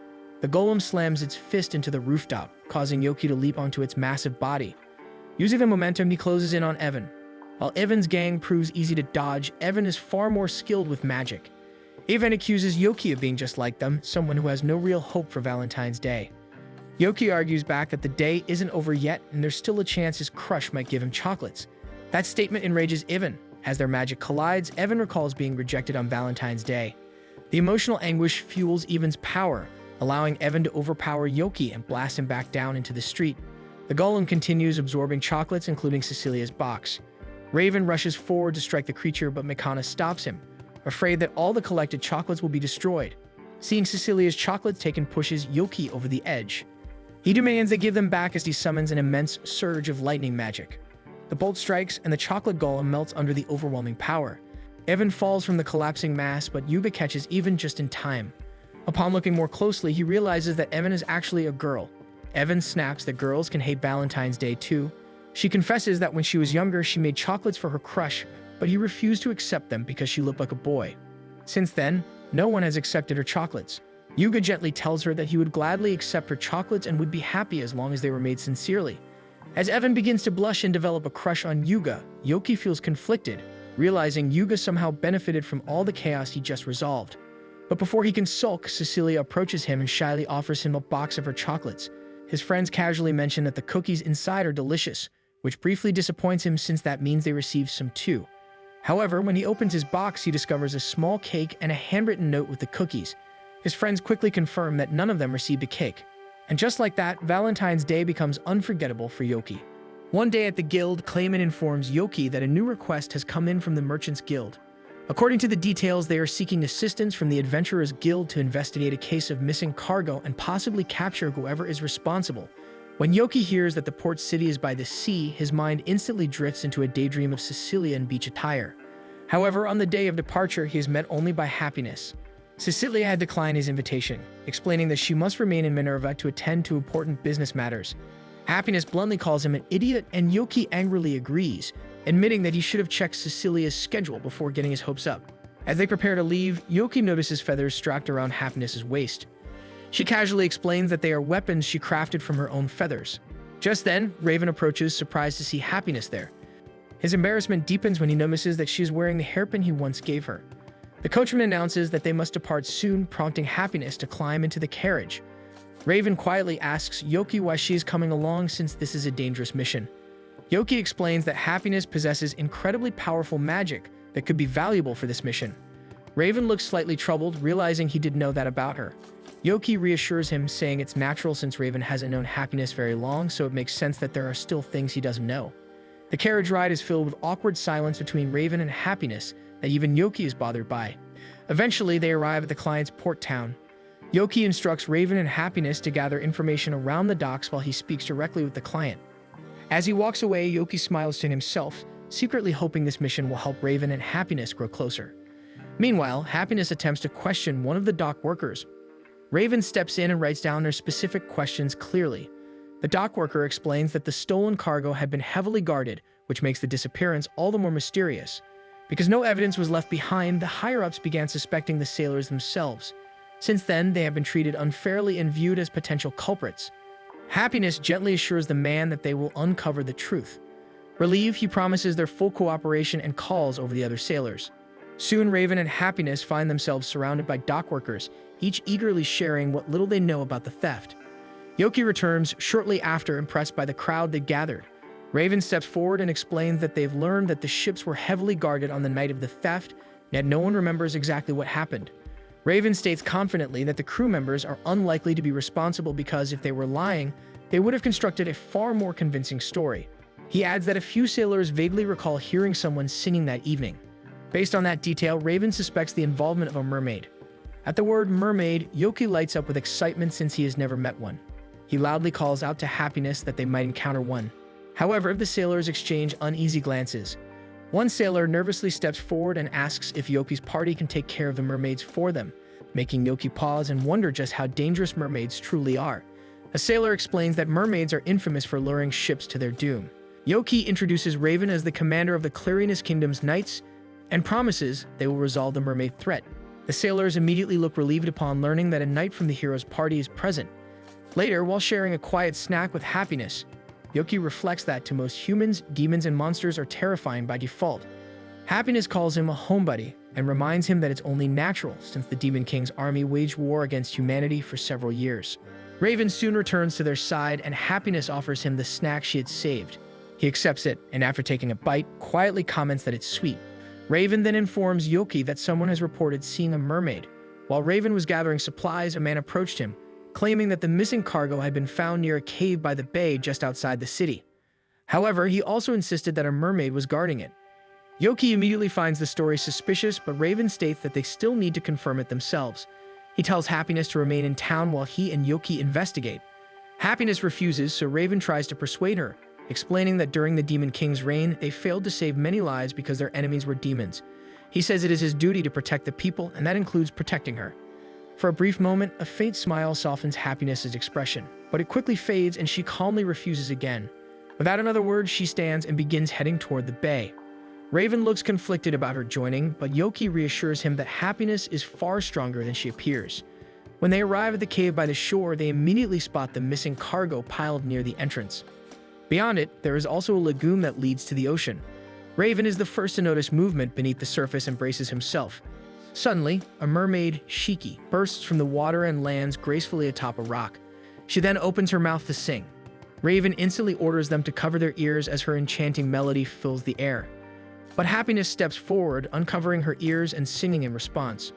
The golem slams its fist into the rooftop, causing Yoki to leap onto its massive body. Using the momentum, he closes in on Evan. While Evan's gang proves easy to dodge, Evan is far more skilled with magic. Evan accuses Yoki of being just like them, someone who has no real hope for Valentine's Day. Yoki argues back that the day isn't over yet and there's still a chance his crush might give him chocolates. That statement enrages Evan. As their magic collides, Evan recalls being rejected on Valentine's Day. The emotional anguish fuels Evan's power, allowing Evan to overpower Yoki and blast him back down into the street. The golem continues absorbing chocolates, including Cecilia's box. Raven rushes forward to strike the creature, but Mikana stops him, afraid that all the collected chocolates will be destroyed. Seeing Cecilia's chocolates taken pushes Yoki over the edge. He demands they give them back as he summons an immense surge of lightning magic. The bolt strikes, and the chocolate golem melts under the overwhelming power. Evan falls from the collapsing mass, but Yuga catches Evan just in time. Upon looking more closely, he realizes that Evan is actually a girl. Evan snaps that girls can hate Valentine's Day too. She confesses that when she was younger, she made chocolates for her crush, but he refused to accept them because she looked like a boy. Since then, no one has accepted her chocolates. Yuga gently tells her that he would gladly accept her chocolates and would be happy as long as they were made sincerely. As Evan begins to blush and develop a crush on Yuga, Yoki feels conflicted, realizing Yuga somehow benefited from all the chaos he just resolved. But before he can sulk, Cecilia approaches him and shyly offers him a box of her chocolates. His friends casually mention that the cookies inside are delicious, which briefly disappoints him since that means they received some too. However, when he opens his box, he discovers a small cake and a handwritten note with the cookies. His friends quickly confirm that none of them received a cake. And just like that, Valentine's Day becomes unforgettable for Yoki. One day at the guild, Clayman informs Yoki that a new request has come in from the Merchants Guild. According to the details, they are seeking assistance from the Adventurers Guild to investigate a case of missing cargo and possibly capture whoever is responsible. When Yoki hears that the port city is by the sea, his mind instantly drifts into a daydream of Cecilia in beach attire. However, on the day of departure, he is met only by Happiness. Cecilia had declined his invitation, explaining that she must remain in Minerva to attend to important business matters. Happiness bluntly calls him an idiot, and Yoki angrily agrees, admitting that he should have checked Cecilia's schedule before getting his hopes up. As they prepare to leave, Yoki notices feathers strapped around Happiness's waist. She casually explains that they are weapons she crafted from her own feathers. Just then, Raven approaches, surprised to see Happiness there. His embarrassment deepens when he notices that she is wearing the hairpin he once gave her. The coachman announces that they must depart soon, prompting Happiness to climb into the carriage. Raven quietly asks Yoki why she is coming along since this is a dangerous mission. Yoki explains that Happiness possesses incredibly powerful magic that could be valuable for this mission. Raven looks slightly troubled, realizing he didn't know that about her. Yoki reassures him, saying it's natural since Raven hasn't known Happiness very long, so it makes sense that there are still things he doesn't know. The carriage ride is filled with awkward silence between Raven and Happiness that even Yoki is bothered by. Eventually, they arrive at the client's port town. Yoki instructs Raven and Happiness to gather information around the docks while he speaks directly with the client. As he walks away, Yoki smiles to himself, secretly hoping this mission will help Raven and Happiness grow closer. Meanwhile, Happiness attempts to question one of the dock workers. Raven steps in and writes down their specific questions clearly. The dock worker explains that the stolen cargo had been heavily guarded, which makes the disappearance all the more mysterious. Because no evidence was left behind, the higher-ups began suspecting the sailors themselves. Since then, they have been treated unfairly and viewed as potential culprits. Happiness gently assures the man that they will uncover the truth. Relieved, he promises their full cooperation and calls over the other sailors. Soon, Raven and Happiness find themselves surrounded by dock workers, each eagerly sharing what little they know about the theft. Yoki returns shortly after, impressed by the crowd that gathered. Raven steps forward and explains that they've learned that the ships were heavily guarded on the night of the theft, yet no one remembers exactly what happened. Raven states confidently that the crew members are unlikely to be responsible because if they were lying, they would have constructed a far more convincing story. He adds that a few sailors vaguely recall hearing someone singing that evening. Based on that detail, Raven suspects the involvement of a mermaid. At the word mermaid, Yoki lights up with excitement since he has never met one. He loudly calls out to Happiness that they might encounter one. However, the sailors exchange uneasy glances. One sailor nervously steps forward and asks if Yoki's party can take care of the mermaids for them, making Yoki pause and wonder just how dangerous mermaids truly are. A sailor explains that mermaids are infamous for luring ships to their doom. Yoki introduces Raven as the commander of the Clarinus Kingdom's knights and promises they will resolve the mermaid threat. The sailors immediately look relieved upon learning that a knight from the hero's party is present. Later, while sharing a quiet snack with Happiness, Yoki reflects that to most humans, demons and monsters are terrifying by default. Happiness calls him a homebody and reminds him that it's only natural since the Demon King's army waged war against humanity for several years. Raven soon returns to their side and Happiness offers him the snack she had saved. He accepts it and after taking a bite, quietly comments that it's sweet. Raven then informs Yoki that someone has reported seeing a mermaid. While Raven was gathering supplies, a man approached him, claiming that the missing cargo had been found near a cave by the bay just outside the city. However, he also insisted that a mermaid was guarding it. Yoki immediately finds the story suspicious, but Raven states that they still need to confirm it themselves. He tells Happiness to remain in town while he and Yoki investigate. Happiness refuses, so Raven tries to persuade her, explaining that during the Demon King's reign, they failed to save many lives because their enemies were demons. He says it is his duty to protect the people, and that includes protecting her. For a brief moment, a faint smile softens Happiness's expression, but it quickly fades and she calmly refuses again. Without another word, she stands and begins heading toward the bay. Raven looks conflicted about her joining, but Yoki reassures him that Happiness is far stronger than she appears. When they arrive at the cave by the shore, they immediately spot the missing cargo piled near the entrance. Beyond it, there is also a lagoon that leads to the ocean. Raven is the first to notice movement beneath the surface and braces himself. Suddenly, a mermaid, Shiki, bursts from the water and lands gracefully atop a rock. She then opens her mouth to sing. Raven instantly orders them to cover their ears as her enchanting melody fills the air. But Happiness steps forward, uncovering her ears and singing in response.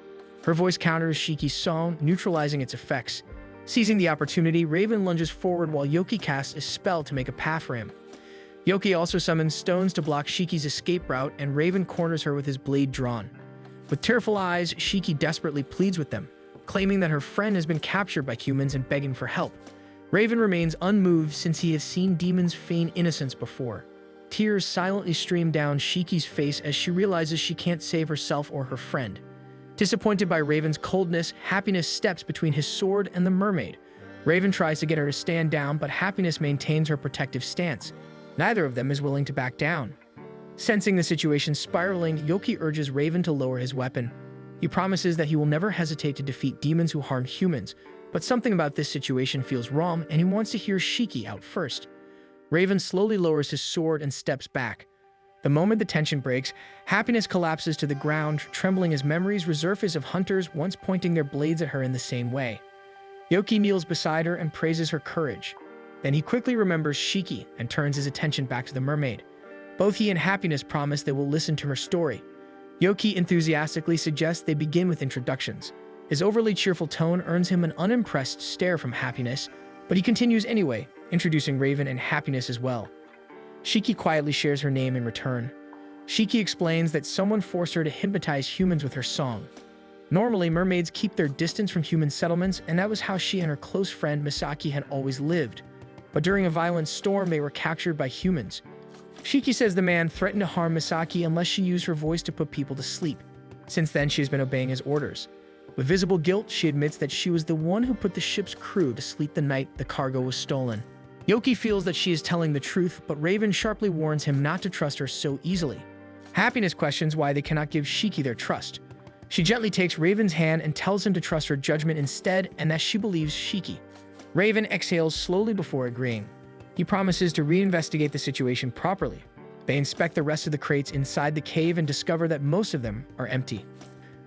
Her voice counters Shiki's song, neutralizing its effects. Seizing the opportunity, Raven lunges forward while Yoki casts a spell to make a path for him. Yoki also summons stones to block Shiki's escape route, and Raven corners her with his blade drawn. With tearful eyes, Shiki desperately pleads with them, claiming that her friend has been captured by humans and begging for help. Raven remains unmoved since he has seen demons feign innocence before. Tears silently stream down Shiki's face as she realizes she can't save herself or her friend. Disappointed by Raven's coldness, Happiness steps between his sword and the mermaid. Raven tries to get her to stand down, but Happiness maintains her protective stance. Neither of them is willing to back down. Sensing the situation spiraling, Yoki urges Raven to lower his weapon. He promises that he will never hesitate to defeat demons who harm humans, but something about this situation feels wrong and he wants to hear Shiki out first. Raven slowly lowers his sword and steps back. The moment the tension breaks, Happiness collapses to the ground, trembling as memories resurface of hunters once pointing their blades at her in the same way. Yoki kneels beside her and praises her courage. Then he quickly remembers Shiki and turns his attention back to the mermaid. Both he and Happiness promise they will listen to her story. Yoki enthusiastically suggests they begin with introductions. His overly cheerful tone earns him an unimpressed stare from Happiness, but he continues anyway, introducing Raven and Happiness as well. Shiki quietly shares her name in return. Shiki explains that someone forced her to hypnotize humans with her song. Normally, mermaids keep their distance from human settlements, and that was how she and her close friend Misaki had always lived. But during a violent storm, they were captured by humans. Shiki says the man threatened to harm Misaki unless she used her voice to put people to sleep. Since then, she has been obeying his orders. With visible guilt, she admits that she was the one who put the ship's crew to sleep the night the cargo was stolen. Yoki feels that she is telling the truth, but Raven sharply warns him not to trust her so easily. Happiness questions why they cannot give Shiki their trust. She gently takes Raven's hand and tells him to trust her judgment instead and that she believes Shiki. Raven exhales slowly before agreeing. He promises to reinvestigate the situation properly. They inspect the rest of the crates inside the cave and discover that most of them are empty.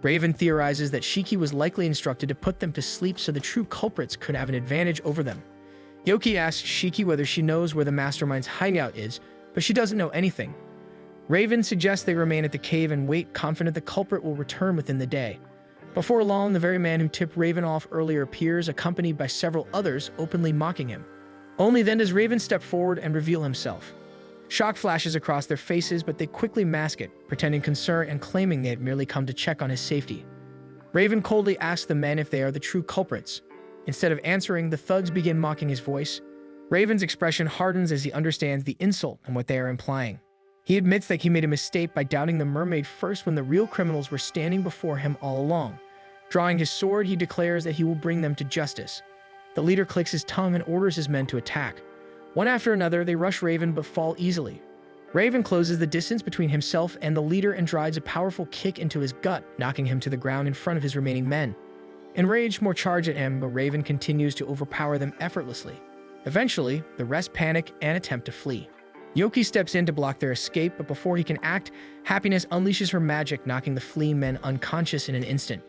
Raven theorizes that Shiki was likely instructed to put them to sleep so the true culprits could have an advantage over them. Yoki asks Shiki whether she knows where the mastermind's hideout is, but she doesn't know anything. Raven suggests they remain at the cave and wait, confident the culprit will return within the day. Before long, the very man who tipped Raven off earlier appears, accompanied by several others openly mocking him. Only then does Raven step forward and reveal himself. Shock flashes across their faces, but they quickly mask it, pretending concern and claiming they had merely come to check on his safety. Raven coldly asks the men if they are the true culprits. Instead of answering, the thugs begin mocking his voice. Raven's expression hardens as he understands the insult and what they are implying. He admits that he made a mistake by doubting the mermaid first when the real criminals were standing before him all along. Drawing his sword, he declares that he will bring them to justice. The leader clicks his tongue and orders his men to attack. One after another, they rush Raven but fall easily. Raven closes the distance between himself and the leader and drives a powerful kick into his gut, knocking him to the ground in front of his remaining men. Enraged, more charge at him, but Raven continues to overpower them effortlessly. Eventually, the rest panic and attempt to flee. Yoki steps in to block their escape, but before he can act, Happiness unleashes her magic, knocking the fleeing men unconscious in an instant.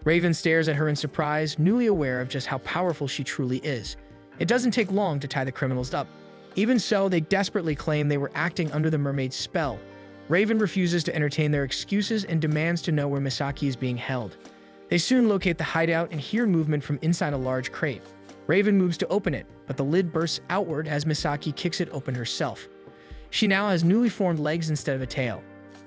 Raven stares at her in surprise, newly aware of just how powerful she truly is. It doesn't take long to tie the criminals up. Even so, they desperately claim they were acting under the mermaid's spell. Raven refuses to entertain their excuses and demands to know where Misaki is being held. They soon locate the hideout and hear movement from inside a large crate. Raven moves to open it, but the lid bursts outward as Misaki kicks it open herself. She now has newly formed legs instead of a tail.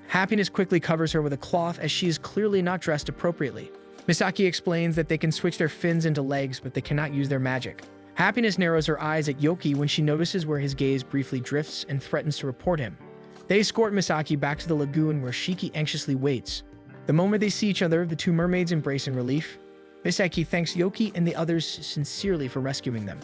Happiness quickly covers her with a cloth as she is clearly not dressed appropriately. Misaki explains that they can switch their fins into legs, but they cannot use their magic. Happiness narrows her eyes at Yoki when she notices where his gaze briefly drifts and threatens to report him. They escort Misaki back to the lagoon where Shiki anxiously waits. The moment they see each other, the two mermaids embrace in relief. Misaki thanks Yoki and the others sincerely for rescuing them.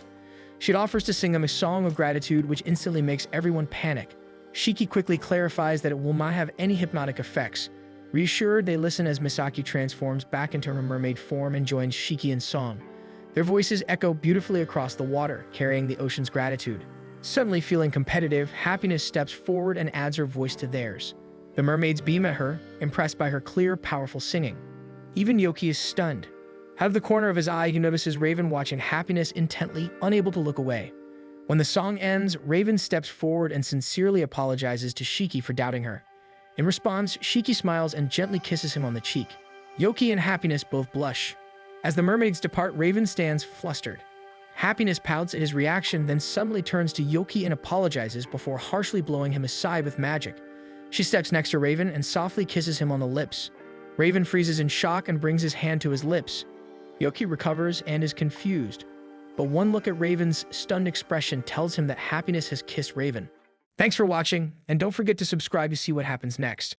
She offers to sing them a song of gratitude, which instantly makes everyone panic. Shiki quickly clarifies that it will not have any hypnotic effects. Reassured, they listen as Misaki transforms back into her mermaid form and joins Shiki in song. Their voices echo beautifully across the water, carrying the ocean's gratitude. Suddenly feeling competitive, Happiness steps forward and adds her voice to theirs. The mermaids beam at her, impressed by her clear, powerful singing. Even Yoki is stunned. Out of the corner of his eye, he notices Raven watching Happiness intently, unable to look away. When the song ends, Raven steps forward and sincerely apologizes to Shiki for doubting her. In response, Shiki smiles and gently kisses him on the cheek. Yoki and Happiness both blush. As the mermaids depart, Raven stands flustered. Happiness pouts at his reaction, then suddenly turns to Yoki and apologizes before harshly blowing him aside with magic. She steps next to Raven and softly kisses him on the lips. Raven freezes in shock and brings his hand to his lips. Yoki recovers and is confused, but one look at Raven's stunned expression tells him that Happiness has kissed Raven. Thanks for watching, and don't forget to subscribe to see what happens next.